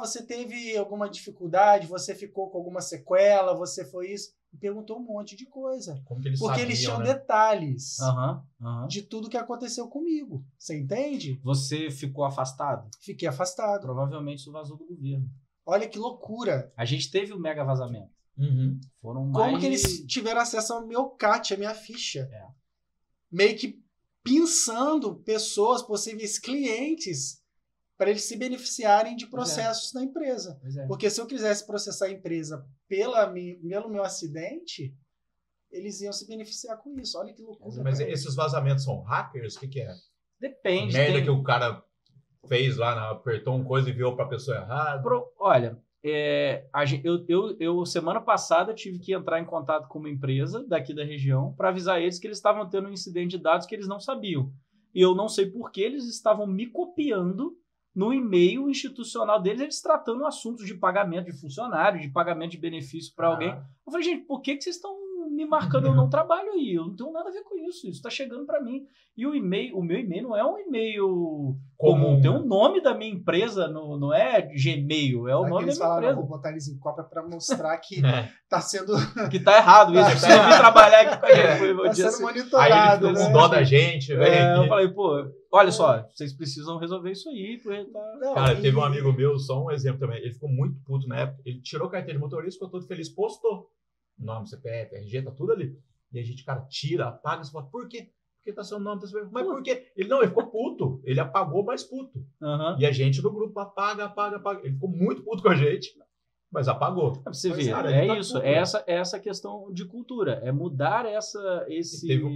Você teve alguma dificuldade, você ficou com alguma sequela, você foi isso. Me perguntou um monte de coisa. Porque eles tinham detalhes de tudo que aconteceu comigo. Você entende? Você ficou afastado? Fiquei afastado. Provavelmente isso vazou do governo. Olha que loucura. A gente teve o mega vazamento. Foram Como que eles tiveram acesso ao meu CAT, à minha ficha? Meio que pensando pessoas, possíveis clientes, para eles se beneficiarem de processos na empresa. Porque se eu quisesse processar a empresa pelo meu acidente, eles iam se beneficiar com isso. Olha que loucura. Mas esses vazamentos são hackers? O que é? Depende. Merda que o cara fez lá, apertou uma coisa e enviou para a pessoa errada. Olha, eu semana passada tive que entrar em contato com uma empresa daqui da região para avisar eles que eles estavam tendo um incidente de dados que eles não sabiam. E eu não sei por que eles estavam me copiando no e-mail institucional deles, eles tratando assuntos de pagamento de funcionário, de pagamento de benefício para alguém. Eu falei, gente, por que vocês estão me marcando? Eu não trabalho aí, eu não tenho nada a ver com isso está chegando para mim. E o meu e-mail não é um e-mail comum, tem o nome da minha empresa, não é Gmail, é o nome da minha empresa. Vou botar eles em cópia para mostrar que está sendo... Que está errado isso, eu preciso vir trabalhar aqui com a gente. Está sendo monitorado. Aí ele ficou com dó da gente, velho. Eu falei, olha só, vocês precisam resolver isso aí. Cara, teve um amigo meu, só um exemplo também, ele ficou muito puto na época, ele tirou a carteira de motorista, ficou todo feliz, postou. Nome, CPF, RG, tá tudo ali. E a gente, cara, tira, apaga, você fala, por quê? Porque tá seu nome, tá seu... Mas por quê? Ele ficou puto. Ele apagou, mais puto. E a gente do grupo apaga. Ele ficou muito puto com a gente, mas apagou. Você vê, isso. Essa questão de cultura. É mudar esse...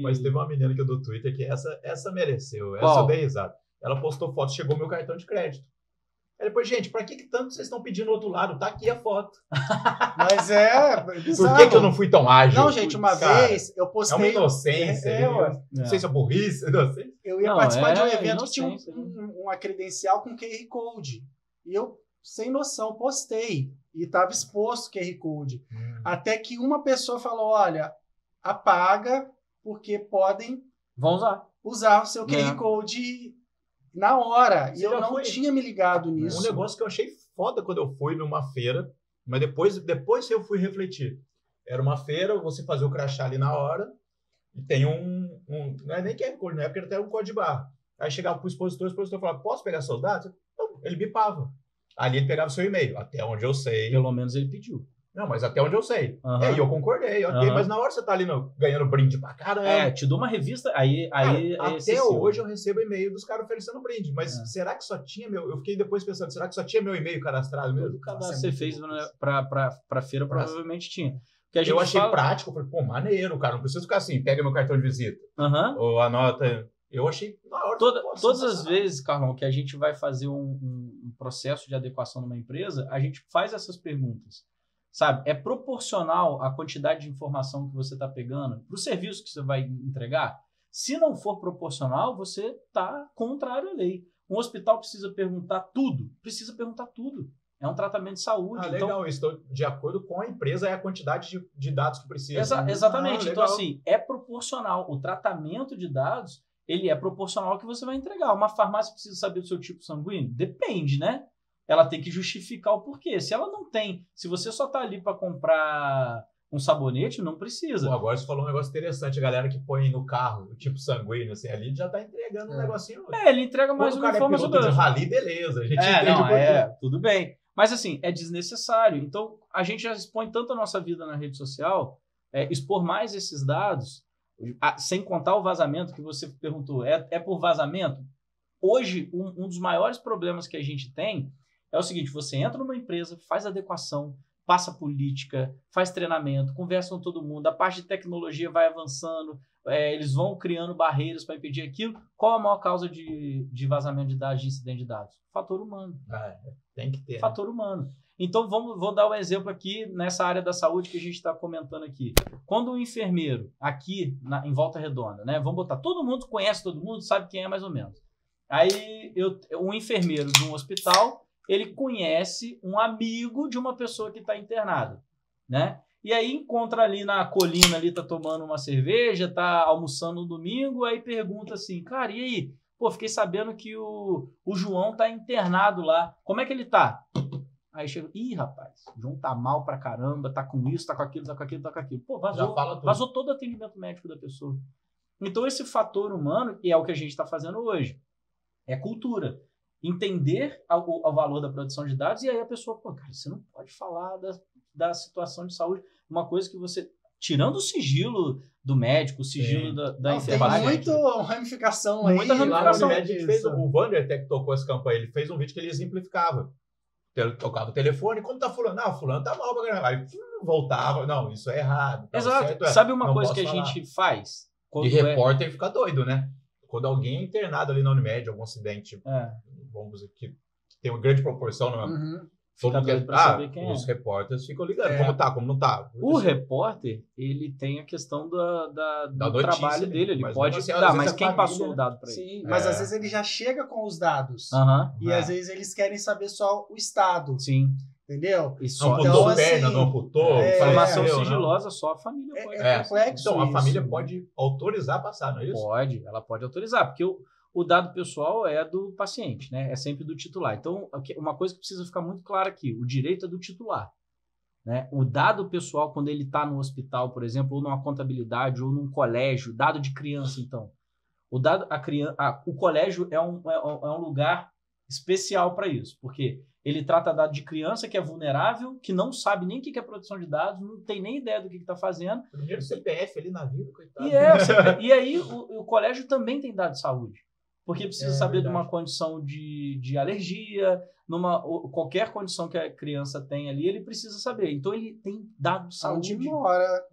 Mas teve uma menina que eu dou Twitter que essa mereceu. Essa eu dei risada. Ela postou foto, chegou meu cartão de crédito. Aí depois, gente, pra que tanto vocês estão pedindo do outro lado? Tá aqui a foto. Mas bizarro. Por que eu não fui tão ágil? Não, gente, uma vez eu postei... É uma inocência. Não sei se é burrice. Eu ia participar de um evento que tinha uma credencial com QR Code. E eu, sem noção, postei. E estava exposto o QR Code. Até que uma pessoa falou, olha, apaga, porque podem... Vão usar o seu QR Code na hora. E eu não tinha me ligado nisso. Um negócio que eu achei foda quando eu fui numa feira, mas depois eu fui refletir. Era uma feira, você fazia o crachá ali na hora, e tem não é nem QR Code, na época era até um código de barra. Aí chegava pro expositor, o expositor falava, posso pegar seus dados? Não, ele bipava. Ali ele pegava seu e-mail, até onde eu sei. Pelo menos ele pediu. Não, mas até onde eu sei. E eu concordei, ok. Mas na hora você tá ali ganhando brinde pra caramba. Te dou uma revista, até hoje eu recebo e-mail dos caras oferecendo brinde. Mas será que só tinha Eu fiquei depois pensando, será que só tinha meu e-mail cadastrado mesmo? O cadastro que você fez pra feira provavelmente tinha. Eu achei prático, eu falei, pô, maneiro, cara. Não precisa ficar assim, pega meu cartão de visita. Ou anota. Eu achei na hora. Todas as vezes, Carlão, que a gente vai fazer um processo de adequação numa empresa, a gente faz essas perguntas. Sabe? É proporcional a quantidade de informação que você está pegando para o serviço que você vai entregar? Se não for proporcional, você está contrário à lei. Um hospital precisa perguntar tudo. É um tratamento de saúde. Legal, estou de acordo com a empresa, é a quantidade de dados que precisa. Exatamente. Então, assim, é proporcional. O tratamento de dados, ele é proporcional ao que você vai entregar. Uma farmácia precisa saber do seu tipo sanguíneo? Depende, né? Ela tem que justificar o porquê. Se ela não tem, se você só está ali para comprar um sabonete, não precisa. Pô, agora você falou um negócio interessante, a galera que põe no carro o tipo sanguíneo, assim, ali já está entregando um negocinho. Ele entrega mais uma informação. Quando o cara é piloto de rally, beleza, a gente entende tudo bem. Mas assim, é desnecessário. Então, a gente já expõe tanto a nossa vida na rede social, expor mais esses dados, sem contar o vazamento que você perguntou. É por vazamento? Hoje, um dos maiores problemas que a gente tem é o seguinte, você entra numa empresa, faz adequação, passa política, faz treinamento, conversa com todo mundo, a parte de tecnologia vai avançando, eles vão criando barreiras para impedir aquilo. Qual a maior causa de vazamento de dados, de incidente de dados? Fator humano. Tem que ter. Fator humano. Então, vou dar um exemplo aqui nessa área da saúde que a gente está comentando aqui. Quando um enfermeiro, aqui em Volta Redonda, né, vamos botar, todo mundo conhece todo mundo, sabe quem é mais ou menos. Aí, um enfermeiro de um hospital, ele conhece um amigo de uma pessoa que está internada, né? E aí encontra ali na colina, ali tá tomando uma cerveja, tá almoçando no domingo, aí pergunta assim, cara, e aí? Pô, fiquei sabendo que o João tá internado lá, como é que ele tá? Aí chega, rapaz, o João tá mal pra caramba, tá com isso, tá com aquilo, tá com aquilo, tá com aquilo. Pô, vazou todo o atendimento médico da pessoa. Então esse fator humano, e é o que a gente está fazendo hoje, é cultura. Entender o valor da produção de dados, e aí a pessoa, pô, cara, você não pode falar da situação de saúde. Uma coisa que você, tirando o sigilo do médico, o sigilo da enfermagem. Tem muita ramificação aí. Muita ramificação. O Wander até que tocou essa campanha, ele fez um vídeo que ele exemplificava. Ele tocava o telefone, como tá fulano? Fulano tá mal pra caramba. Aí voltava, não, isso é errado. Exato. Certo, sabe uma coisa que a gente faz? E repórter fica doido, né? Quando alguém é internado ali na Unimed, algum acidente, vamos dizer, que tem uma grande proporção, não é? Todo mundo quer, os repórteres ficam ligando, como tá, como não tá. O repórter, ele tem a questão do notícia, trabalho dele, ele pode assim, dar, mas quem passou o dado para ele? Sim, mas às vezes ele já chega com os dados, e às vezes eles querem saber só o estado. Sim. Entendeu? Não amputou perna, não amputou. Informação sigilosa, só a família pode. Complexo. Então, a família pode autorizar passar, não é isso? Pode, ela pode autorizar, porque o dado pessoal é do paciente, né? É sempre do titular. Então, uma coisa que precisa ficar muito clara aqui, o direito é do titular. Né? O dado pessoal, quando ele está no hospital, por exemplo, ou numa contabilidade, ou num colégio, dado de criança, então. O colégio é um lugar especial para isso, porque ele trata dado de criança que é vulnerável, que não sabe nem o que é produção de dados, não tem nem ideia do que está fazendo. Primeiro CPF ali na vida, coitado. E aí o colégio também tem dado de saúde, porque precisa saber de uma condição de alergia, qualquer condição que a criança tem ali, ele precisa saber. Então ele tem dado de saúde. Onde mora,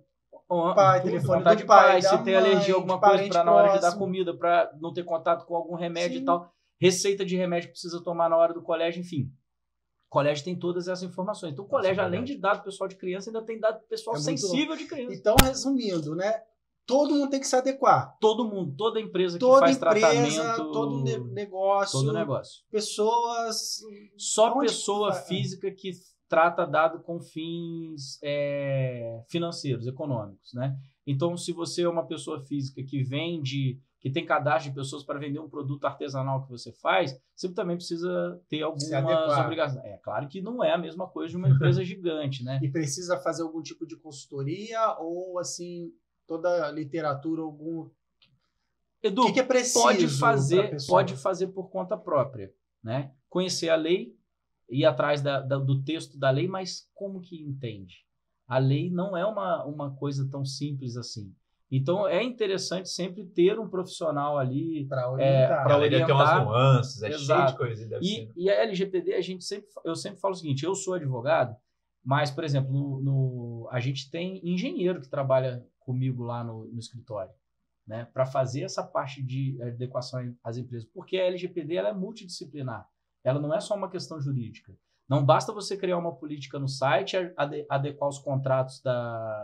telefone do pai, se tem alergia a alguma coisa, para na hora de dar comida, para não ter contato com algum remédio e tal. receita de remédio que precisa tomar na hora do colégio, enfim. O colégio tem todas essas informações. Então, o colégio, além de dado pessoal de criança, ainda tem dado pessoal sensível de criança. Então, resumindo, né? Todo mundo tem que se adequar. Todo mundo, toda empresa que faz tratamento. Todo negócio. Todo negócio. Pessoas. Só pessoa física que trata dado com fins financeiros, econômicos, né? Então, se você é uma pessoa física que vende, que tem cadastro de pessoas para vender um produto artesanal que você faz, você também precisa ter algumas obrigações. É claro que não é a mesma coisa de uma empresa gigante, né? E precisa fazer algum tipo de consultoria ou, assim, toda a literatura, algum... Edu, o que é preciso pode fazer por conta própria, né? Conhecer a lei, ir atrás do texto da lei, mas como que entende? A lei não é uma coisa tão simples assim. Então, é interessante sempre ter um profissional ali para orientar. Tem umas nuances, cheio de coisa. E a LGPD, eu sempre falo o seguinte, eu sou advogado, mas, por exemplo, a gente tem engenheiro que trabalha comigo lá no escritório, né, para fazer essa parte de adequação às empresas, porque a LGPD ela é multidisciplinar, ela não é só uma questão jurídica. Não basta você criar uma política no site, adequar os contratos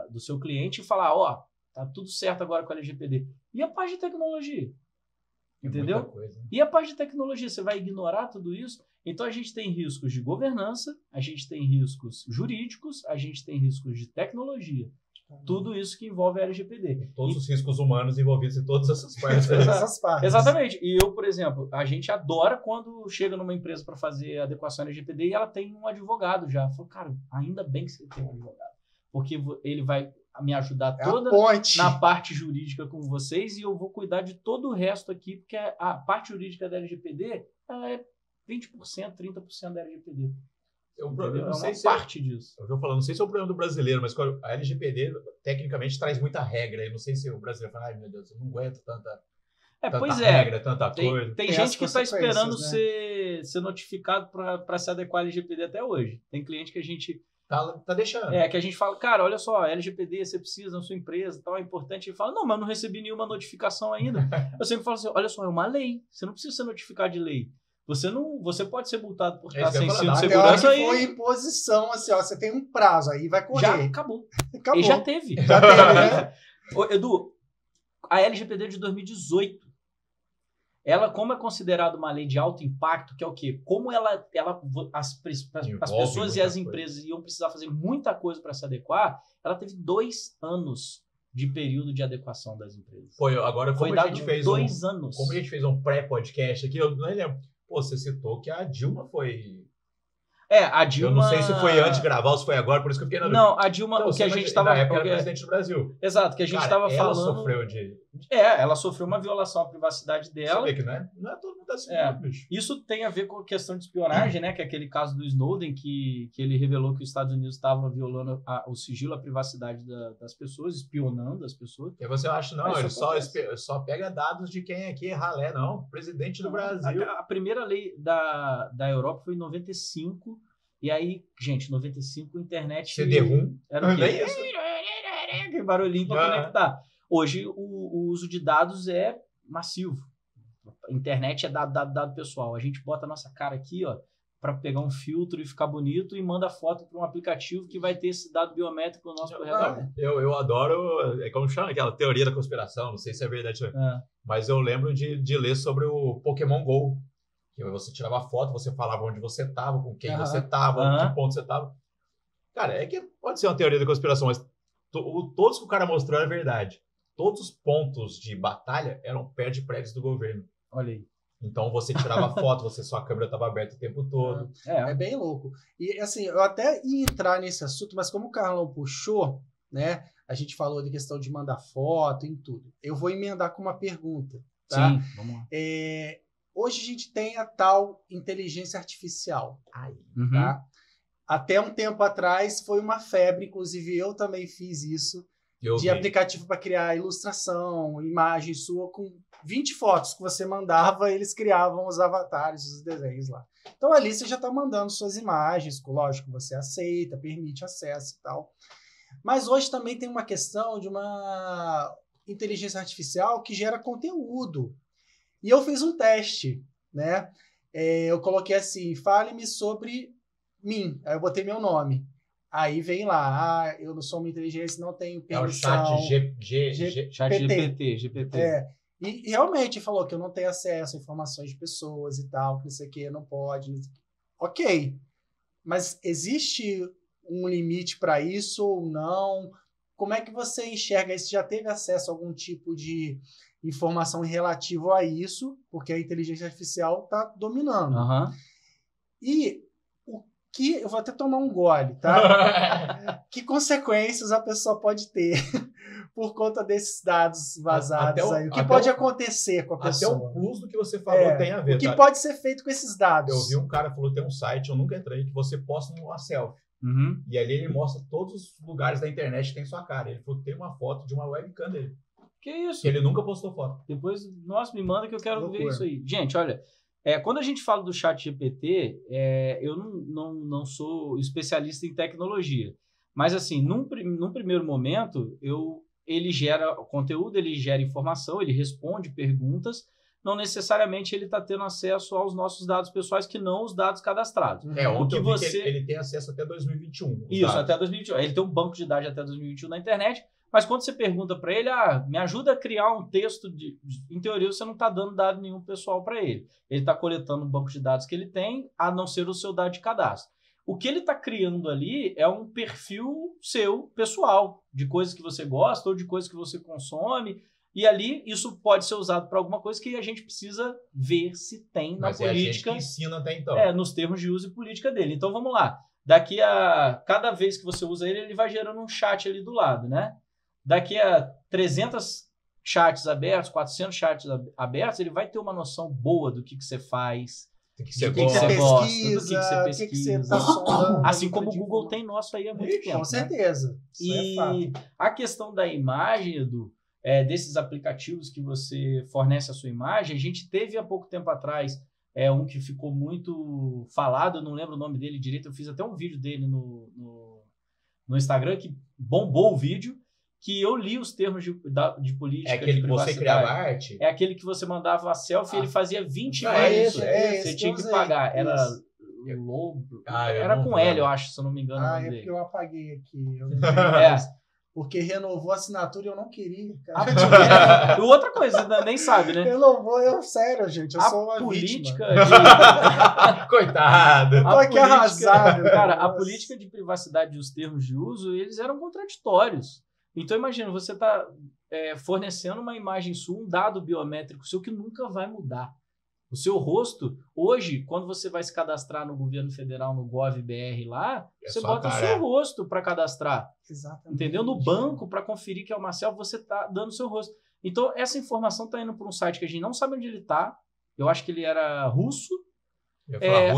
do seu cliente e falar, tá tudo certo agora com a LGPD. E a parte de tecnologia? Entendeu? E a parte de tecnologia, você vai ignorar tudo isso? Então, a gente tem riscos de governança, a gente tem riscos jurídicos, a gente tem riscos de tecnologia. Tudo isso que envolve a LGPD. Todos os riscos humanos envolvidos em todas essas partes. Exatamente. E eu, por exemplo, a gente adora quando chega numa empresa para fazer a adequação à LGPD e ela tem um advogado já. Falo, cara, ainda bem que você tem um advogado. Porque ele vai me ajudar toda na parte jurídica com vocês e eu vou cuidar de todo o resto aqui, porque a parte jurídica da LGPD ela é 20%, 30% da LGPD. Eu não sei disso. Eu vou falando, não sei se é o problema do brasileiro, mas a LGPD tecnicamente traz muita regra. Eu não sei se o brasileiro fala, ai meu Deus, eu não aguento tanta regra, tanta coisa. Tem gente que está esperando ser notificado para se adequar à LGPD até hoje. Tem cliente que a gente tá deixando. Que a gente fala, cara, olha só, LGPD, você precisa na sua empresa, tal, é importante. Ele fala, não, mas eu não recebi nenhuma notificação ainda. Eu sempre falo assim, olha só, é uma lei. Você não precisa ser notificado de lei. Você pode ser multado por estar sem cinto de segurança aí. Foi imposição, assim, você tem um prazo, aí vai correr. Já acabou. E já teve. Né? Edu, a LGPD de 2018, ela, como é considerada uma lei de alto impacto, que é o quê? Como as pessoas e as empresas iam precisar fazer muita coisa para se adequar, ela teve 2 anos de período de adequação das empresas. Foi dado a gente fez 2 anos. Como a gente fez um pré-podcast aqui, eu não lembro. Você citou que a Dilma foi... A Dilma... Eu não sei se foi antes de gravar ou se foi agora, por isso que eu fiquei na dúvida. Não, a Dilma, então, o que a gente estava... Na época era presidente do Brasil. Exato, que a gente estava falando... Ela sofreu de... ela sofreu uma violação à privacidade dela. Você vê que não é todo mundo assim, bicho. Isso tem a ver com a questão de espionagem, né? Que é aquele caso do Snowden, que ele revelou que os Estados Unidos estavam violando o sigilo, a privacidade das pessoas, espionando as pessoas. E você acha, não, ele só pega dados de quem aqui é ralé, não. Presidente do Brasil. A primeira lei da Europa foi em 95. E aí, gente, 95, internet... CD-ROM. Era o quê? Que barulhinho para conectar. Hoje, o uso de dados é massivo. A internet é dado pessoal. A gente bota a nossa cara aqui, para pegar um filtro e ficar bonito e manda foto para um aplicativo que vai ter esse dado biométrico no nosso corredor. Eu adoro, como chama aquela teoria da conspiração, não sei se é verdade, mas eu lembro de ler sobre o Pokémon GO. Que você tirava foto, você falava onde você estava, com quem você estava, que ponto você estava. Cara, é que pode ser uma teoria da conspiração, mas todos que o cara mostrou é verdade. Todos os pontos de batalha eram perto de prédios do governo. Olha aí. Então você tirava foto, sua câmera estava aberta o tempo todo. É bem louco. E assim, eu até ia entrar nesse assunto, mas como o Carlão puxou, né? A gente falou de questão de mandar foto e tudo. Eu vou emendar com uma pergunta. Tá? Sim, vamos lá. Hoje a gente tem a tal inteligência artificial. Tá? Até um tempo atrás foi uma febre, inclusive eu também fiz isso, aplicativo para criar ilustração, imagem sua com 20 fotos que você mandava, eles criavam os avatares, os desenhos lá. Então ali você já está mandando suas imagens, lógico, você aceita, permite acesso e tal. Mas hoje também tem uma questão de uma inteligência artificial que gera conteúdo. E eu fiz um teste, né? Eu coloquei assim, fale-me sobre mim. Aí eu botei meu nome. Aí vem lá, eu não sou uma inteligência, não tenho permissão. É o chat GPT. E realmente falou que eu não tenho acesso a informações de pessoas e tal, que isso aqui não pode. Ok, mas existe um limite para isso ou não? Como é que você enxerga isso? Já teve acesso a algum tipo de informação relativo a isso? Porque a inteligência artificial está dominando. Uhum. E que eu vou até tomar um gole, tá? Que consequências a pessoa pode ter por conta desses dados vazados aí? O que pode acontecer com a pessoa? Até o plus do que você falou tem a ver. O que pode ser feito com esses dados? Eu vi um cara falou, tem um site, eu nunca entrei, que você posta uma selfie. Uhum. E ali ele mostra todos os lugares da internet que tem sua cara. Ele falou que tem uma foto de uma webcam dele. Que isso? Que ele nunca postou foto. Depois, nossa, me manda que eu quero ver isso aí. Gente, olha... quando a gente fala do chat GPT, eu não sou especialista em tecnologia, mas assim, num primeiro momento, ele gera conteúdo, ele gera informação, ele responde perguntas, não necessariamente ele está tendo acesso aos nossos dados pessoais, que não os dados cadastrados. Ontem eu vi que ele tem acesso até 2021. Isso, dados. Até 2021. Ele tem um banco de dados até 2021 na internet, mas quando você pergunta para ele, me ajuda a criar um texto, em teoria você não está dando dado nenhum pessoal para ele. Ele está coletando um banco de dados que ele tem, a não ser o seu dado de cadastro. O que ele está criando ali é um perfil seu, pessoal, de coisas que você gosta ou de coisas que você consome, e ali isso pode ser usado para alguma coisa que a gente precisa ver se tem na política. Mas é a gente que ensina até então. Nos termos de uso e política dele. Então vamos lá. Cada vez que você usa ele vai gerando um chat ali do lado, né? Daqui a 300 chats abertos, 400 chats abertos, ele vai ter uma noção boa do que você faz, do que você pesquisa. Tá sondando, assim como o Google tem nosso aí há muito tempo. Com certeza. E a questão da imagem, Edu, desses aplicativos que você fornece a sua imagem, a gente teve há pouco tempo atrás um que ficou muito falado, eu não lembro o nome dele direito, eu fiz até um vídeo dele no Instagram, que bombou o vídeo, que eu li os termos de política. É aquele que você criava arte? É aquele que você mandava a selfie e ele fazia 20 imagens. Você tinha que pagar. Era Lobo. Era com L, eu acho, se eu não me engano. Porque eu apaguei aqui. Porque renovou a assinatura e eu não queria, cara. Outra coisa, nem sabe, né? Sério, gente, eu sou uma política Coitado. Tô aqui arrasado. Cara, a política de privacidade e os termos de uso, eles eram contraditórios. Então, imagina, você está fornecendo uma imagem sua, um dado biométrico seu que nunca vai mudar. O seu rosto, hoje, quando você vai se cadastrar no governo federal, no GovBR lá, você bota o seu rosto para cadastrar. Exatamente. Entendeu? No banco, para conferir que é o Marcel, você está dando o seu rosto. Então, essa informação está indo para um site que a gente não sabe onde ele está. Eu acho que ele era russo.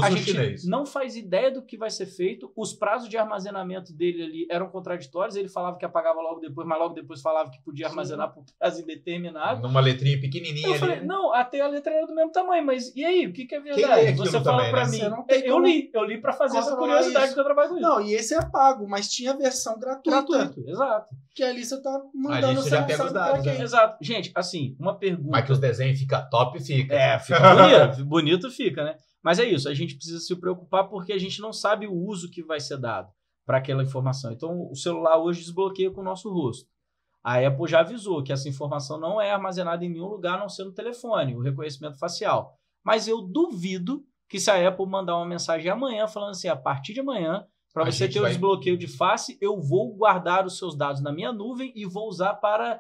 A gente chinês. Não faz ideia do que vai ser feito. Os prazos de armazenamento dele ali eram contraditórios. Ele falava que apagava logo depois, mas logo depois falava que podia armazenar por prazo indeterminado. Numa letrinha pequenininha ali. Falei, não, até a letra era do mesmo tamanho, mas e aí? O que é verdade? Você fala pra mim. Eu li pra fazer essa curiosidade que eu trabalho com isso. Não, e esse é pago, mas tinha a versão gratuita. Exato. Que ali você tá mandando você já pega os dados. Exato. Gente, assim, uma pergunta. Mas que os desenhos ficam top, fica. Fica bonito fica, né? Mas é isso, a gente precisa se preocupar porque a gente não sabe o uso que vai ser dado para aquela informação. Então, o celular hoje desbloqueia com o nosso rosto. A Apple já avisou que essa informação não é armazenada em nenhum lugar, a não ser no telefone, o reconhecimento facial. Mas eu duvido que se a Apple mandar uma mensagem amanhã, falando assim, a partir de amanhã, para você ter o desbloqueio de face, eu vou guardar os seus dados na minha nuvem e vou usar para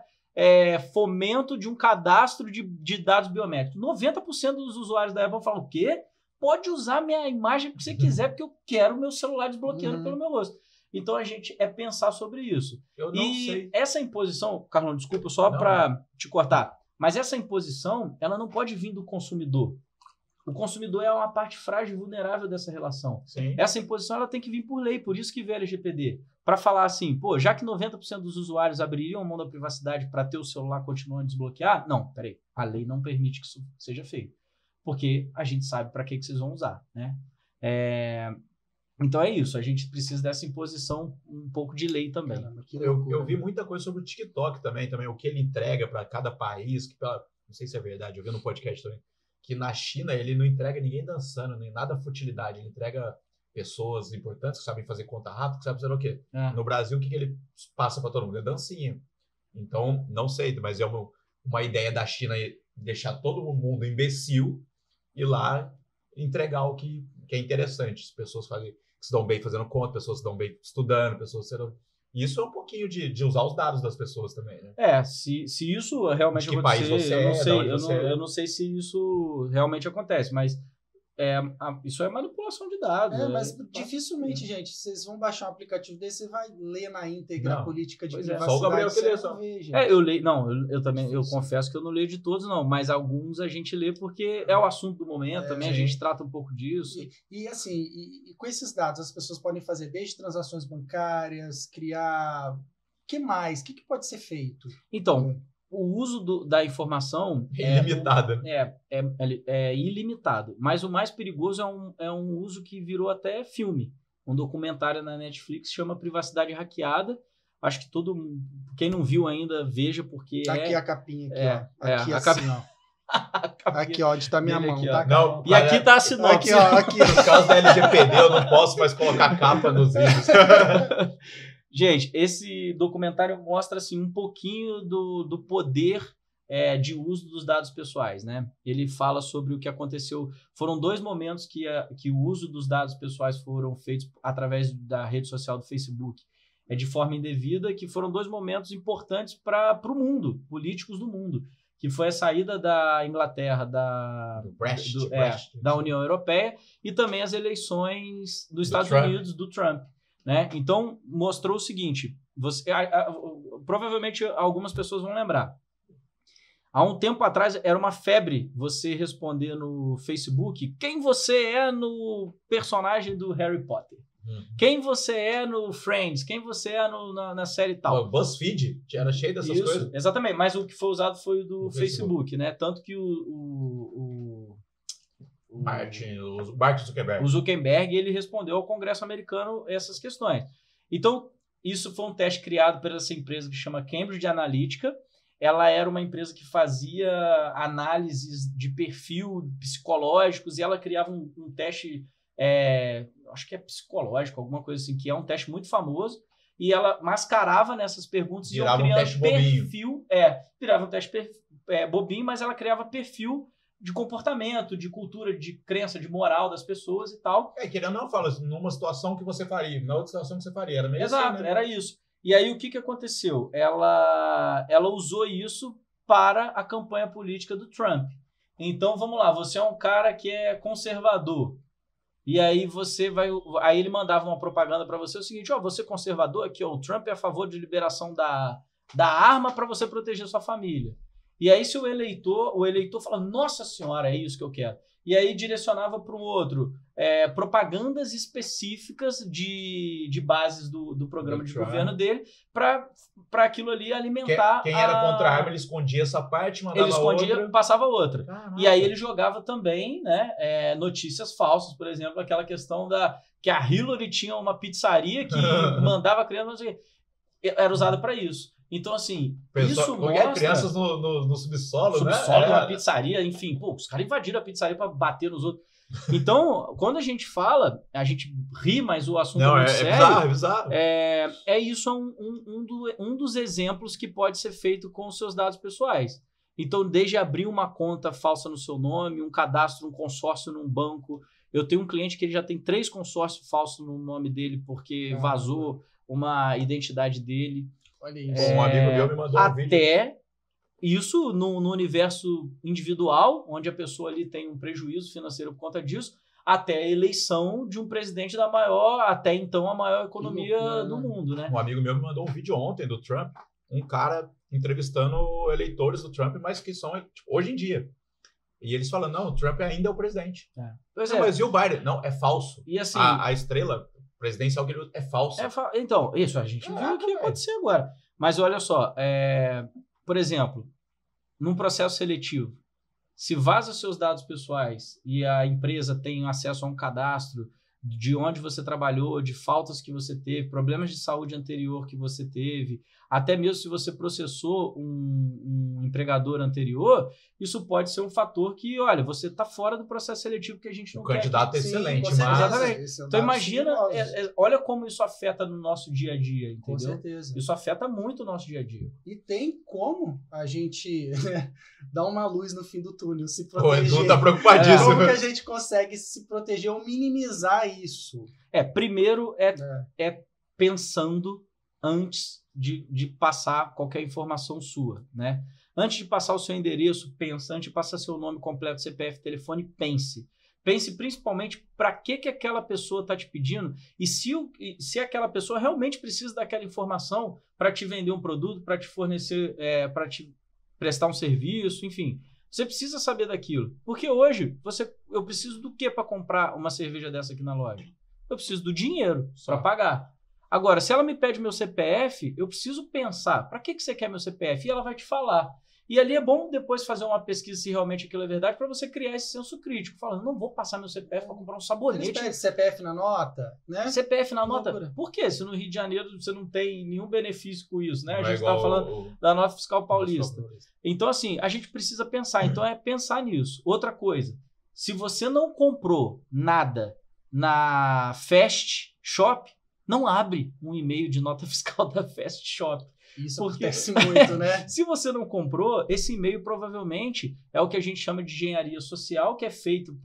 fomento de um cadastro de dados biométricos. 90% dos usuários da Apple falam, o quê? Pode usar minha imagem que você quiser, porque eu quero meu celular desbloqueando pelo meu rosto. Então, a gente pensar sobre isso. Eu não sei. Essa imposição, Carlão, desculpa, só para te cortar, mas essa imposição, ela não pode vir do consumidor. O consumidor é uma parte frágil e vulnerável dessa relação. Sim. Essa imposição ela tem que vir por lei, por isso que veio a LGPD. Para falar assim, já que 90% dos usuários abririam a mão da privacidade para ter o celular continuando a desbloquear, não, peraí, a lei não permite que isso seja feito. Porque a gente sabe para que vocês vão usar, né? Então é isso, a gente precisa dessa imposição um pouco de lei também. Caramba, eu vi muita coisa sobre o TikTok também, o que ele entrega para cada país, não sei se é verdade, eu vi no podcast também, que na China ele não entrega ninguém dançando, nem nada futilidade. Ele entrega pessoas importantes que sabem fazer conta rápida, que sabem fazer o quê? No Brasil, o que ele passa para todo mundo? É dancinha. Então, não sei, mas é uma ideia da China deixar todo mundo imbecil e lá entregar o que é interessante. As pessoas que se dão bem fazendo conta, pessoas que se dão bem estudando, pessoas que Isso é um pouquinho de usar os dados das pessoas também, né? Se isso realmente acontecer, eu não sei se isso realmente acontece, mas isso é manipulação de dados. Mas dificilmente, gente, vocês vão baixar um aplicativo desse, você vai ler na íntegra a política de privacidade. Só o Gabriel que lê, só. Eu leio, eu também, eu confesso que eu não leio de todos, não, mas alguns a gente lê porque é o assunto do momento também, a gente trata um pouco disso. E com esses dados, as pessoas podem fazer desde transações bancárias, criar... O que mais? O que pode ser feito? Então, o uso da informação é ilimitado, mas o mais perigoso é um uso que virou até filme. Um documentário na Netflix chama Privacidade Hackeada. Acho que quem não viu ainda, veja, porque aqui a capinha, aqui, ó. Aqui assim, ó. Aqui, ó, onde tá minha mão. Aqui, tá? Não, e aqui tá a sinopse. Aqui. Por causa da LGPD, eu não posso mais colocar capa nos vídeos. Gente, esse documentário mostra assim, um pouquinho do poder de uso dos dados pessoais, né? Ele fala sobre o que aconteceu. Foram 2 momentos que o uso dos dados pessoais foram feitos através da rede social do Facebook de forma indevida, que foram 2 momentos importantes para o mundo, políticos do mundo, que foi a saída da Inglaterra da União Europeia e também as eleições dos Estados Unidos do Trump. Né? Então, mostrou o seguinte, provavelmente algumas pessoas vão lembrar. Há um tempo atrás, era uma febre você responder no Facebook quem você é no personagem do Harry Potter. Quem você é no Friends, quem você é na série tal. O BuzzFeed era cheio dessas coisas. Exatamente, mas o que foi usado foi o do Facebook, né? Tanto que o Mark Zuckerberg. O Zuckerberg, ele respondeu ao Congresso americano essas questões. Então, isso foi um teste criado por essa empresa que chama Cambridge Analytica. Ela era uma empresa que fazia análises de perfil psicológicos e ela criava um teste, acho que é psicológico, alguma coisa assim, que é um teste muito famoso. E ela mascarava nessas perguntas e criando perfil. Virava um teste bobinho, mas ela criava perfil de comportamento, de cultura, de crença, de moral das pessoas e tal. Querendo ou não, fala numa situação que você faria, na outra situação que você faria. Era meio Exato, assim, né? Era isso. E aí o que aconteceu? Ela usou isso para a campanha política do Trump. Então, vamos lá, você é um cara que é conservador. E aí aí ele mandava uma propaganda para você, o seguinte, você é conservador, aqui, o Trump é a favor de liberação da arma para você proteger sua família. E aí, se o eleitor fala, nossa senhora, é isso que eu quero. E aí direcionava para um outro propagandas específicas de bases do programa de governo dele para aquilo ali alimentar. Quem era contra a arma, ele escondia essa parte, mandava outra. Passava outra. Caraca. E aí ele jogava também, né, notícias falsas, por exemplo, aquela questão que a Hillary tinha uma pizzaria que mandava crianças, não sei o quê. Era usada para isso. Então, assim, isso mostra... crianças no subsolo, né? Subsolo de uma pizzaria, enfim. Os caras invadiram a pizzaria para bater nos outros. Então, quando a gente fala, a gente ri, mas o assunto é muito sério. É bizarro. Isso um dos exemplos que pode ser feito com os seus dados pessoais. Então, desde abrir uma conta falsa no seu nome, um cadastro, um consórcio num banco. Eu tenho um cliente que ele já tem 3 consórcios falsos no nome dele porque vazou uma identidade dele. Olha isso. Um amigo meu me mandou um vídeo. Até isso no universo individual, onde a pessoa ali tem um prejuízo financeiro por conta disso, até a eleição de um presidente da maior, até então, a maior economia do mundo, né? Um amigo meu me mandou um vídeo ontem do Trump, um cara entrevistando eleitores do Trump, mas que são hoje em dia. E eles falam, não, o Trump ainda é o presidente. Mas e o Biden? Não, é falso. E assim, a estrela presidencial que ele é falsa. Então, isso a gente viu o que ia acontecer agora. Mas olha só, por exemplo, num processo seletivo, se vaza seus dados pessoais e a empresa tem acesso a um cadastro de onde você trabalhou, de faltas que você teve, problemas de saúde anterior que você teve, até mesmo se você processou um empregador anterior, isso pode ser um fator que, olha, você está fora do processo seletivo que a gente não quer. O candidato é excelente, mas... Exatamente. Então imagina, olha como isso afeta no nosso dia a dia, entendeu? Com certeza. Isso afeta muito o nosso dia a dia. E tem como a gente dar uma luz no fim do túnel, se proteger. O Edu tá preocupadíssimo. Como que a gente consegue se proteger ou minimizar isso? Primeiro é pensando antes de passar qualquer informação sua, né? Antes de passar o seu endereço, pensa. Antes de passar seu nome completo, CPF, telefone, pense. Pense principalmente para que aquela pessoa está te pedindo e se aquela pessoa realmente precisa daquela informação para te vender um produto, para te fornecer, para te prestar um serviço, enfim. Você precisa saber daquilo. Porque hoje, eu preciso do que para comprar uma cerveja dessa aqui na loja? Eu preciso do dinheiro para pagar. Agora, se ela me pede meu CPF, eu preciso pensar, para que você quer meu CPF? E ela vai te falar. E ali é bom depois fazer uma pesquisa se realmente aquilo é verdade, para você criar esse senso crítico. Falando, não vou passar meu CPF para comprar um sabonete. Eles pedem CPF na nota, né? CPF na nota? Por quê? Se no Rio de Janeiro você não tem nenhum benefício com isso, né? A gente está falando da nota fiscal paulista. Então, assim, a gente precisa pensar. Então, é pensar nisso. Outra coisa, se você não comprou nada na Fast Shop, não abre um e-mail de nota fiscal da Fast Shop. Isso acontece muito, né? Se você não comprou, esse e-mail provavelmente é o que a gente chama de engenharia social, que é feito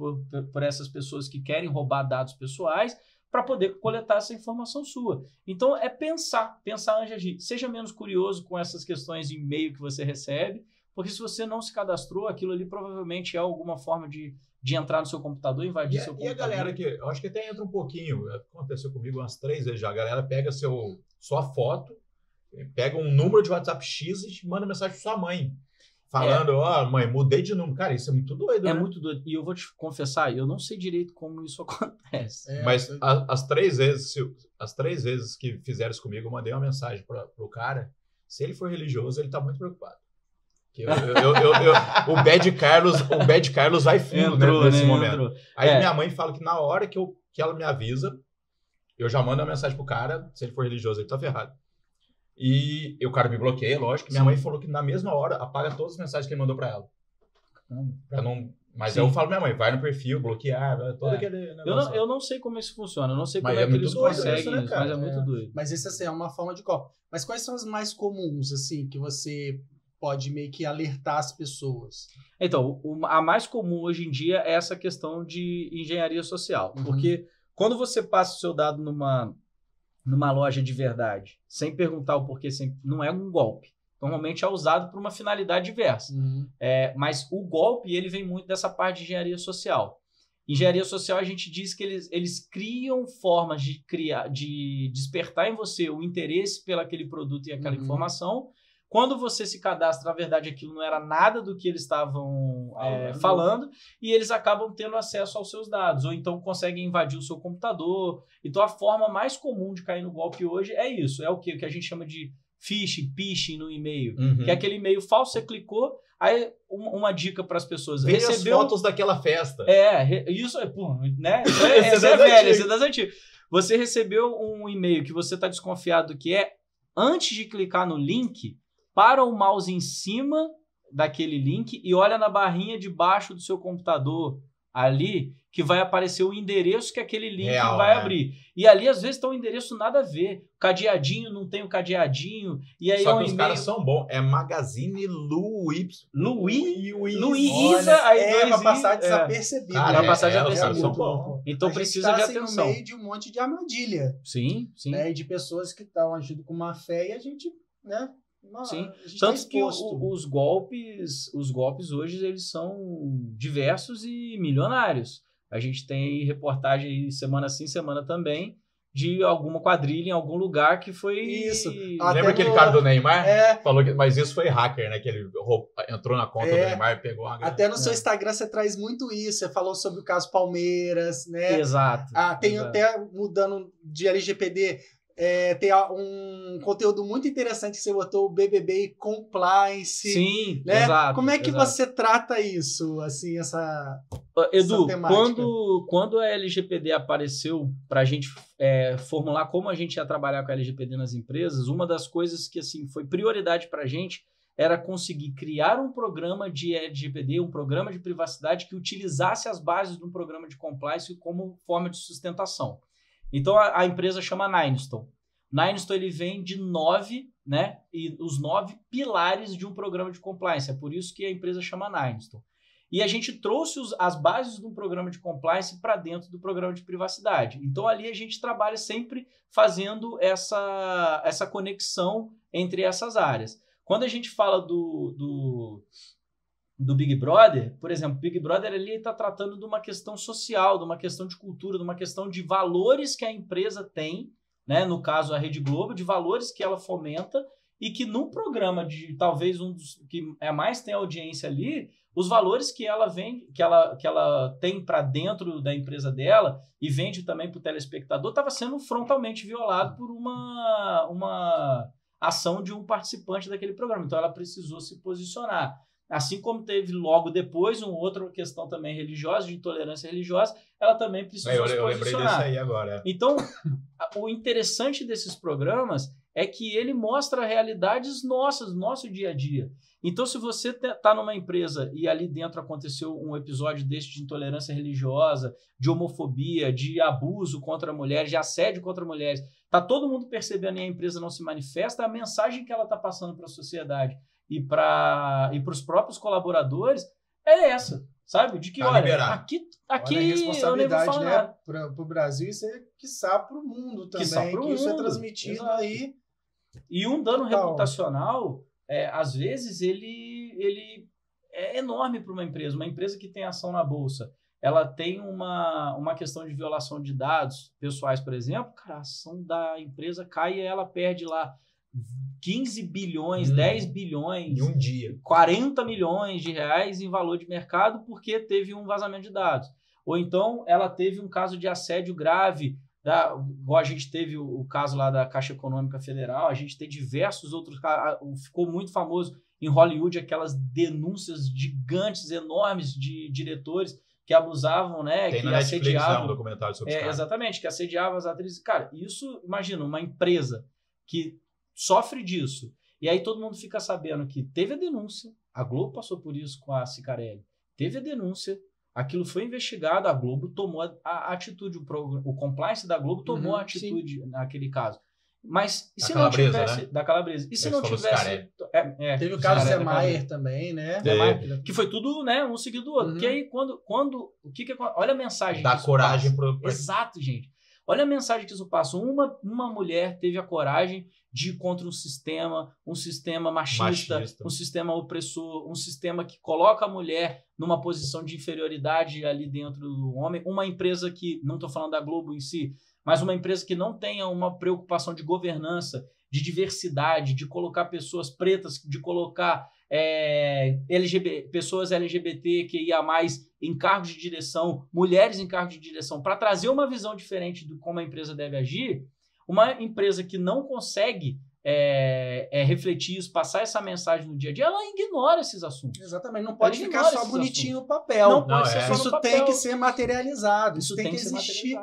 por essas pessoas que querem roubar dados pessoais para poder coletar essa informação sua. Então, é pensar antes de agir. Seja menos curioso com essas questões de e-mail que você recebe, porque se você não se cadastrou, aquilo ali provavelmente é alguma forma de entrar no seu computador, invadir seu computador. E a galera que, eu acho que até entra um pouquinho, aconteceu comigo umas 3 vezes já, a galera pega sua foto, pega um número de WhatsApp X e te manda mensagem para sua mãe, falando, mãe, mudei de número. Cara, isso é muito doido, né? É muito doido. E eu vou te confessar, eu não sei direito como isso acontece. Mas as 3 vezes que fizeram isso comigo, eu mandei uma mensagem pro cara, se ele for religioso, ele tá muito preocupado. O Bad Carlos vai fundo nesse momento. Aí minha mãe fala que na hora que ela me avisa, eu já mando uma mensagem pro cara, se ele for religioso, ele tá ferrado. E o cara me bloqueia, lógico. Minha mãe falou que na mesma hora apaga todas as mensagens que ele mandou pra ela. Pra não... Mas eu falo minha mãe, vai no perfil, bloquear, todo aquele negócio. Eu não sei como isso funciona, eu não sei como é que eles conseguem isso, mas é muito doido. Mas isso assim, é uma forma de golpe. Mas quais são as mais comuns, assim, que você pode meio que alertar as pessoas? Então, a mais comum hoje em dia é essa questão de engenharia social. Porque quando você passa o seu dado numa loja de verdade, sem perguntar o porquê, não é um golpe. Normalmente é usado por uma finalidade diversa. Mas o golpe, ele vem muito dessa parte de engenharia social. Engenharia social, a gente diz que eles criam formas de despertar em você o interesse pelo aquele produto e aquela informação. Quando você se cadastra, na verdade, aquilo não era nada do que eles estavam falando, e eles acabam tendo acesso aos seus dados, ou então conseguem invadir o seu computador. Então, a forma mais comum de cair no golpe hoje é isso. É o quê? O que a gente chama de phishing no e-mail. Que é aquele e-mail falso, você clicou, aí uma dica para as pessoas. Vê as fotos daquela festa. Isso é, né? Isso é velho, isso é das antigas. Você recebeu um e-mail que você está desconfiado que antes de clicar no link, para o mouse em cima daquele link e olha na barrinha de baixo do seu computador ali, que vai aparecer o endereço que aquele link vai abrir. E ali, às vezes, está um endereço nada a ver. Cadeadinho, não tem o cadeadinho. E aí só que os caras são bons. É Magazine Luiza. Para passar desapercebido. Para passar desapercebido. São bons. Então precisa de atenção. No meio de um monte de armadilha. Sim. Né? E de pessoas que estão agindo com má fé e a gente, né? Sim, tanto que os golpes hoje eles são diversos e milionários. A gente tem reportagem semana sim, semana também, de alguma quadrilha em algum lugar que foi... Isso. Lembra aquele cara do Neymar? Falou que, mas isso foi hacker, né? Que ele entrou na conta do Neymar e pegou uma grana. Até no seu Instagram você traz muito isso. Você falou sobre o caso Palmeiras, né? Exato. Tem até, mudando de LGPD... tem um conteúdo muito interessante que você botou, o BBB e Compliance. Sim, né? exato. Como é que você trata isso, assim, Edu, essa temática? Quando a LGPD apareceu para a gente formular como a gente ia trabalhar com a LGPD nas empresas, uma das coisas que assim, foi prioridade para a gente era conseguir criar um programa de LGPD, um programa de privacidade que utilizasse as bases de um programa de compliance como forma de sustentação. Então, a empresa chama Ninestone. Ninestone ele vem de 9, né? E os 9 pilares de um programa de compliance. É por isso que a empresa chama Ninestone. E a gente trouxe as bases de um programa de compliance para dentro do programa de privacidade. Então, ali a gente trabalha sempre fazendo essa conexão entre essas áreas. Quando a gente fala do Big Brother, por exemplo, o Big Brother ali está tratando de uma questão social, de uma questão de cultura, de uma questão de valores que a empresa tem, né? No caso, a Rede Globo, de valores que ela fomenta e que no programa de talvez um dos que mais tem audiência ali, os valores que ela vende, que ela tem para dentro da empresa dela e vende também para o telespectador, estava sendo frontalmente violado por uma ação de um participante daquele programa. Então, ela precisou se posicionar. Assim como teve logo depois uma outra questão também religiosa, de intolerância religiosa, ela também precisou se posicionar. Eu lembrei disso aí agora. Então, o interessante desses programas é que ele mostra realidades nossas, do nosso dia a dia. Então, se você está numa empresa e ali dentro aconteceu um episódio desse de intolerância religiosa, de homofobia, de abuso contra mulheres, de assédio contra mulheres, está todo mundo percebendo e a empresa não se manifesta, a mensagem que ela está passando para a sociedade e para os próprios colaboradores é essa, sabe? De que, olha, aqui eu nem vou falar nada. Para o Brasil, isso é quiçá para o mundo também, que isso é transmitido. Exato. Aí. E um dano reputacional, às vezes, ele é enorme para uma empresa que tem ação na Bolsa. Ela tem uma questão de violação de dados pessoais, por exemplo, cara, a ação da empresa cai e ela perde lá 15 bilhões, 10 bilhões, em um dia, 40 milhões de reais em valor de mercado porque teve um vazamento de dados. Ou então ela teve um caso de assédio grave, igual a gente teve o caso lá da Caixa Econômica Federal, a gente tem diversos outros casos, ficou muito famoso em Hollywood aquelas denúncias gigantes, enormes de diretores que abusavam, né? Tem que na Netflix, assediavam. Um documentário sobre isso. Exatamente, que assediavam as atrizes. Cara, isso, imagina, uma empresa que sofre disso. E aí todo mundo fica sabendo que teve a denúncia, a Globo passou por isso com a Cicarelli, teve a denúncia, aquilo foi investigado, a Globo tomou a atitude, o compliance da Globo tomou a atitude naquele caso. Mas e se não tivesse... Né? Da Calabresa. E se não tivesse... teve o caso Zé Maier também, né? Que foi tudo, né, um seguido do outro. Porque aí, quando olha a mensagem dá que coragem pro... Exato, gente. Olha a mensagem que isso passa. Uma mulher teve a coragem de ir contra um sistema machista, um sistema opressor, um sistema que coloca a mulher numa posição de inferioridade ali dentro do homem. Uma empresa que, não estou falando da Globo em si, mas uma empresa que não tenha uma preocupação de governança, de diversidade, de colocar pessoas pretas, de colocar pessoas LGBTQIA+, em cargos de direção, mulheres em cargos de direção, para trazer uma visão diferente de como a empresa deve agir. Uma empresa que não consegue refletir isso, passar essa mensagem no dia a dia, ela ignora esses assuntos. Exatamente, não pode ficar só bonitinho no papel. Não pode ser só isso no papel. Tem que ser materializado, isso tem que existir,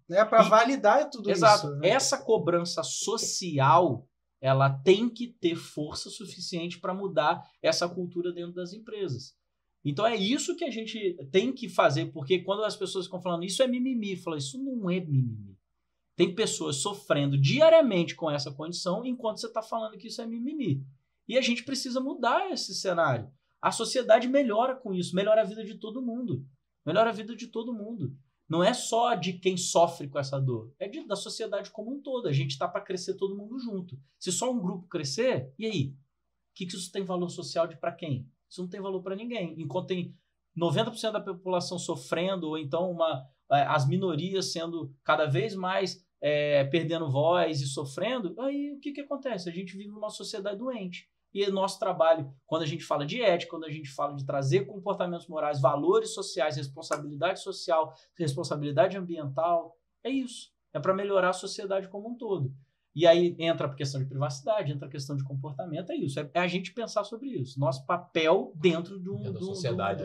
né, para validar tudo exato, isso. Né? Essa cobrança social, ela tem que ter força suficiente para mudar essa cultura dentro das empresas. Então é isso que a gente tem que fazer, porque quando as pessoas ficam falando isso é mimimi, falo, isso não é mimimi. Tem pessoas sofrendo diariamente com essa condição, enquanto você está falando que isso é mimimi. E a gente precisa mudar esse cenário. A sociedade melhora com isso, melhora a vida de todo mundo. Melhora a vida de todo mundo. Não é só de quem sofre com essa dor, é da sociedade como um todo. A gente está para crescer todo mundo junto. Se só um grupo crescer, e aí? O que isso tem valor social para quem? Isso não tem valor para ninguém. Enquanto tem 90% da população sofrendo, ou então as minorias sendo cada vez mais perdendo voz e sofrendo, aí o que acontece? A gente vive numa sociedade doente. E nosso trabalho, quando a gente fala de ética, quando a gente fala de trazer comportamentos morais, valores sociais, responsabilidade social, responsabilidade ambiental, é isso. É para melhorar a sociedade como um todo. E aí entra a questão de privacidade, entra a questão de comportamento, é isso. É a gente pensar sobre isso. Nosso papel dentro da sociedade.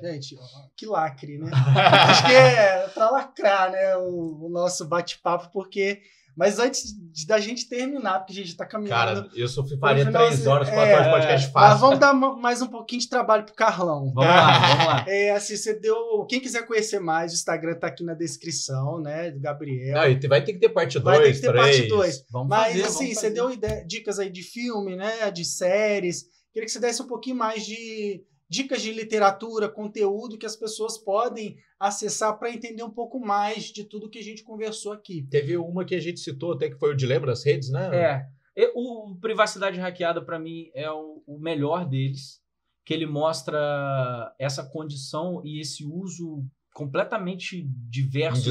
Gente, que lacre, né? Acho que é para lacrar, né, o nosso bate-papo, porque Mas antes da gente terminar, porque a gente tá caminhando... Cara, eu faria 3 horas, 4 horas de podcast fácil. Mas vamos dar mais um pouquinho de trabalho pro Carlão. Vamos lá. Assim, você deu... Quem quiser conhecer mais, o Instagram tá aqui na descrição, né? Do Gabriel. Não, e vai ter que ter parte 2, vai ter que ter 3. Parte 2. Mas, fazer, assim, você deu dicas aí de filme, né? De séries. Queria que você desse um pouquinho mais de dicas de literatura, conteúdo que as pessoas podem acessar para entender um pouco mais de tudo que a gente conversou aqui. Teve uma que a gente citou até que foi o Dilema das Redes, né? O Privacidade Hackeada, para mim, é o melhor deles, que ele mostra essa condição e esse uso completamente diverso,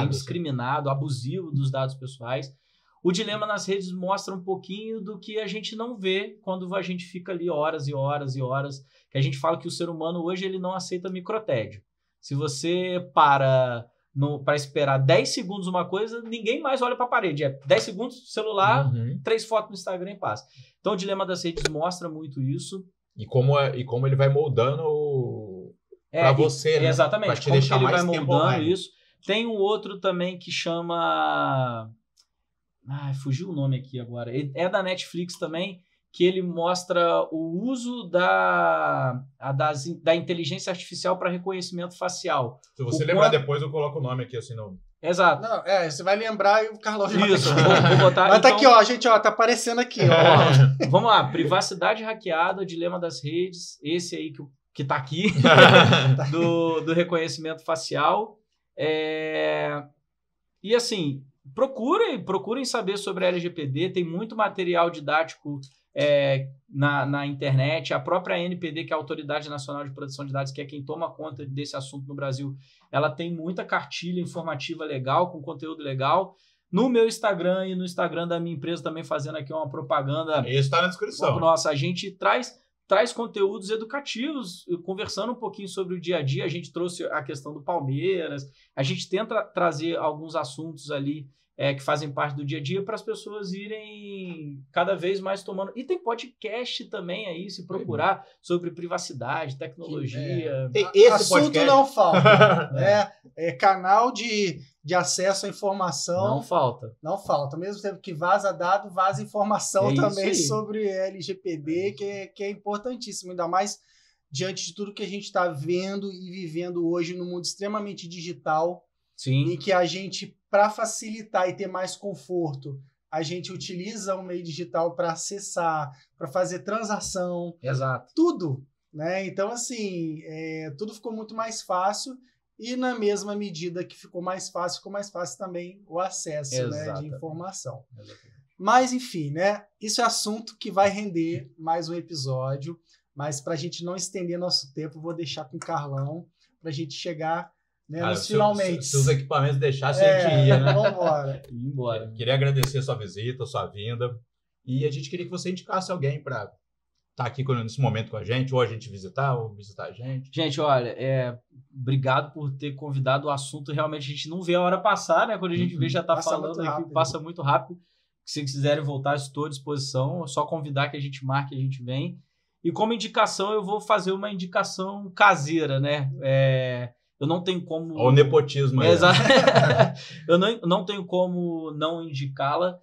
indiscriminado, abusivo dos dados pessoais. O Dilema nas Redes mostra um pouquinho do que a gente não vê quando a gente fica ali horas e horas e horas, que a gente fala que o ser humano hoje ele não aceita microtédio. Se você para esperar 10 segundos uma coisa, ninguém mais olha para a parede. É 10 segundos, celular, 3 fotos no Instagram e passa. Então o Dilema das Redes mostra muito isso. E como ele vai moldando para você, né? Exatamente, pra te como deixar ele mais vai tempo moldando online. isso. Tem um outro também que chama... fugiu o nome aqui agora. É da Netflix também, que ele mostra o uso da inteligência artificial para reconhecimento facial. Se você lembrar depois, eu coloco o nome aqui assim no... Exato. Não, você vai lembrar e o Carlão já Isso, vou botar. Mas então... tá aqui, ó, gente, ó, tá aparecendo aqui, ó. Vamos lá, Privacidade Hackeada, Dilema das Redes, esse aí que tá aqui, do reconhecimento facial. E assim, procurem saber sobre a LGPD, tem muito material didático na internet. A própria ANPD, que é a Autoridade Nacional de Proteção de Dados, que é quem toma conta desse assunto no Brasil, ela tem muita cartilha informativa legal, com conteúdo legal. No meu Instagram e no Instagram da minha empresa, também fazendo aqui uma propaganda. Isso está na descrição. Nossa, a gente traz conteúdos educativos, conversando um pouquinho sobre o dia a dia. A gente trouxe a questão do Palmeiras, a gente tenta trazer alguns assuntos ali que fazem parte do dia a dia para as pessoas irem cada vez mais tomando. E tem podcast também aí, se procurar, sobre privacidade, tecnologia. Esse assunto podcast não falta. Canal de acesso à informação. Não falta. Ao mesmo tempo que vaza dado, vaza informação também sobre LGPD, que é importantíssimo, ainda mais diante de tudo que a gente está vendo e vivendo hoje no mundo extremamente digital. Sim. Em que a gente, para facilitar e ter mais conforto, a gente utiliza o meio digital para acessar, para fazer transação. Exato. Tudo, né? Então, assim, tudo ficou muito mais fácil e na mesma medida que ficou mais fácil também o acesso, né, de informação. Exatamente. Mas, enfim, né? Isso é assunto que vai render mais um episódio, mas para a gente não estender nosso tempo, vou deixar com o Carlão para a gente chegar... Né, cara, finalmente. Se os equipamentos deixassem, a gente ia, né? Vamos embora. Queria agradecer a sua visita, a sua vinda. E a gente queria que você indicasse alguém para estar aqui nesse momento com a gente, ou a gente visitar, ou visitar a gente. Gente, olha, obrigado por ter convidado. O assunto realmente a gente não vê a hora passar, né? Quando a gente vê, já está falando aqui, passa muito rápido. Se quiserem voltar, estou à disposição. É só convidar que a gente marque e a gente vem. E como indicação, eu vou fazer uma indicação caseira, né? Eu não tenho como... O nepotismo aí. Exato. Eu não tenho como não indicá-la.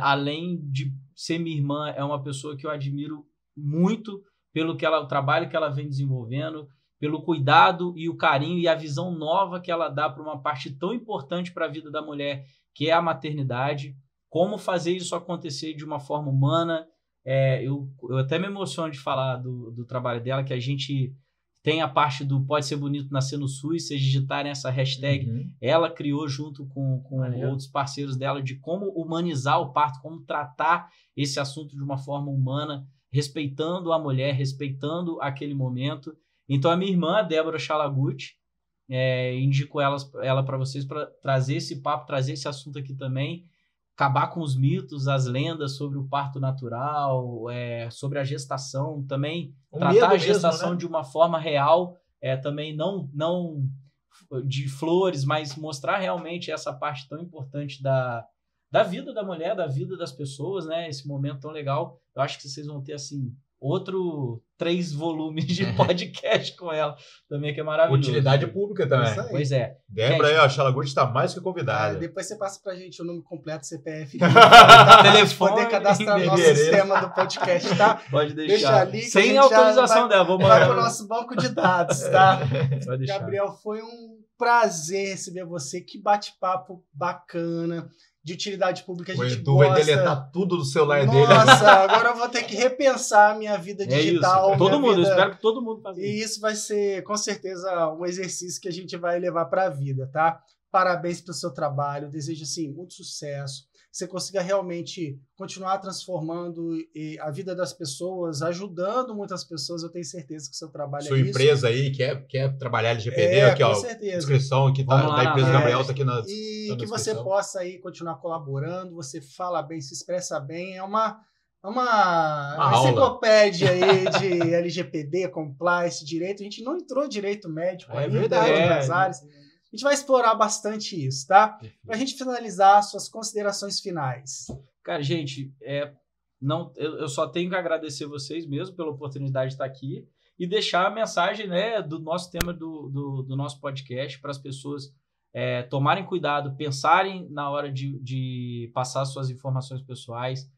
Além de ser minha irmã, é uma pessoa que eu admiro muito pelo o trabalho que ela vem desenvolvendo, pelo cuidado e o carinho e a visão nova que ela dá para uma parte tão importante para a vida da mulher, que é a maternidade. Como fazer isso acontecer de uma forma humana. Eu até me emociono de falar do trabalho dela, que a gente... Tem a parte do Pode Ser Bonito Nascer no SUS, vocês digitarem essa hashtag, ela criou junto com outros parceiros dela de como humanizar o parto, como tratar esse assunto de uma forma humana, respeitando a mulher, respeitando aquele momento. Então a minha irmã, a Débora Chalaguti, indico ela para vocês para trazer esse papo, trazer esse assunto aqui também, acabar com os mitos, as lendas sobre o parto natural, sobre a gestação, também tratar a gestação mesmo, né? De uma forma real, também não de flores, mas mostrar realmente essa parte tão importante da vida da mulher, da vida das pessoas, né? Esse momento tão legal. Eu acho que vocês vão ter, assim, outro 3 volumes de podcast com ela, também que é maravilhoso. Utilidade pública também. Pois é. Lembra aí, ó, a Chalaguti está mais que convidada. Depois você passa pra gente o nome completo, CPF, telefone, poder cadastrar no nosso sistema do podcast, tá? Pode deixar. Deixa ali, sem autorização dela. Vou vai pro nosso banco de dados, tá? Pode deixar. Gabriel, foi um prazer receber você. Que bate-papo bacana. De utilidade pública, a gente gosta. O Edu vai deletar tudo do celular dele. Nossa, agora eu vou ter que repensar a minha vida digital. Isso. Todo mundo, eu espero que todo mundo faça isso. E isso vai ser, com certeza, um exercício que a gente vai levar para a vida, tá? Parabéns pelo seu trabalho, desejo, assim, muito sucesso. Que você consiga realmente continuar transformando a vida das pessoas, ajudando muitas pessoas. Eu tenho certeza que o seu trabalho Sua é isso. Sua empresa aí quer trabalhar LGPD, aqui, ó. Certeza. Descrição aqui da empresa Gabriel tá aqui na E que você possa aí continuar colaborando, você fala bem, se expressa bem, é uma enciclopédia aí de LGPD, compliance, direito. A gente não entrou direito médico aí, verdade. nas áreas. A gente vai explorar bastante isso, tá? Pra gente finalizar, suas considerações finais. Cara, gente, eu só tenho que agradecer vocês mesmo pela oportunidade de estar aqui e deixar a mensagem, né, do nosso tema do nosso podcast para as pessoas tomarem cuidado, pensarem na hora de passar suas informações pessoais,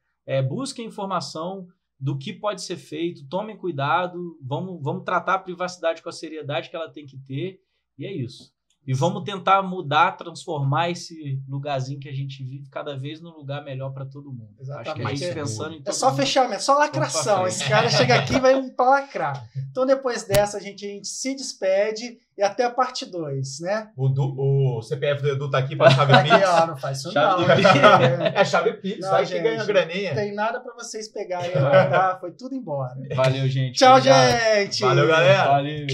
busquem informação do que pode ser feito, tomem cuidado, vamos tratar a privacidade com a seriedade que ela tem que ter, e é isso. E vamos tentar mudar, transformar esse lugarzinho que a gente vive cada vez num lugar melhor para todo mundo. Exatamente. Acho que a gente pensando em todo só mundo. fechamento, só lacração. Esse cara chega aqui e vai pra lacrar. Então, depois dessa, a gente se despede e até a parte 2, né? O CPF do Edu tá aqui para chave Pix. Aqui, ó, não faz isso chave não. É chave Pix, vai que ganha graninha. Não tem nada para vocês pegarem lá, tá? Foi tudo embora. Valeu, gente. Tchau, Obrigado. gente. Valeu, galera. Valeu.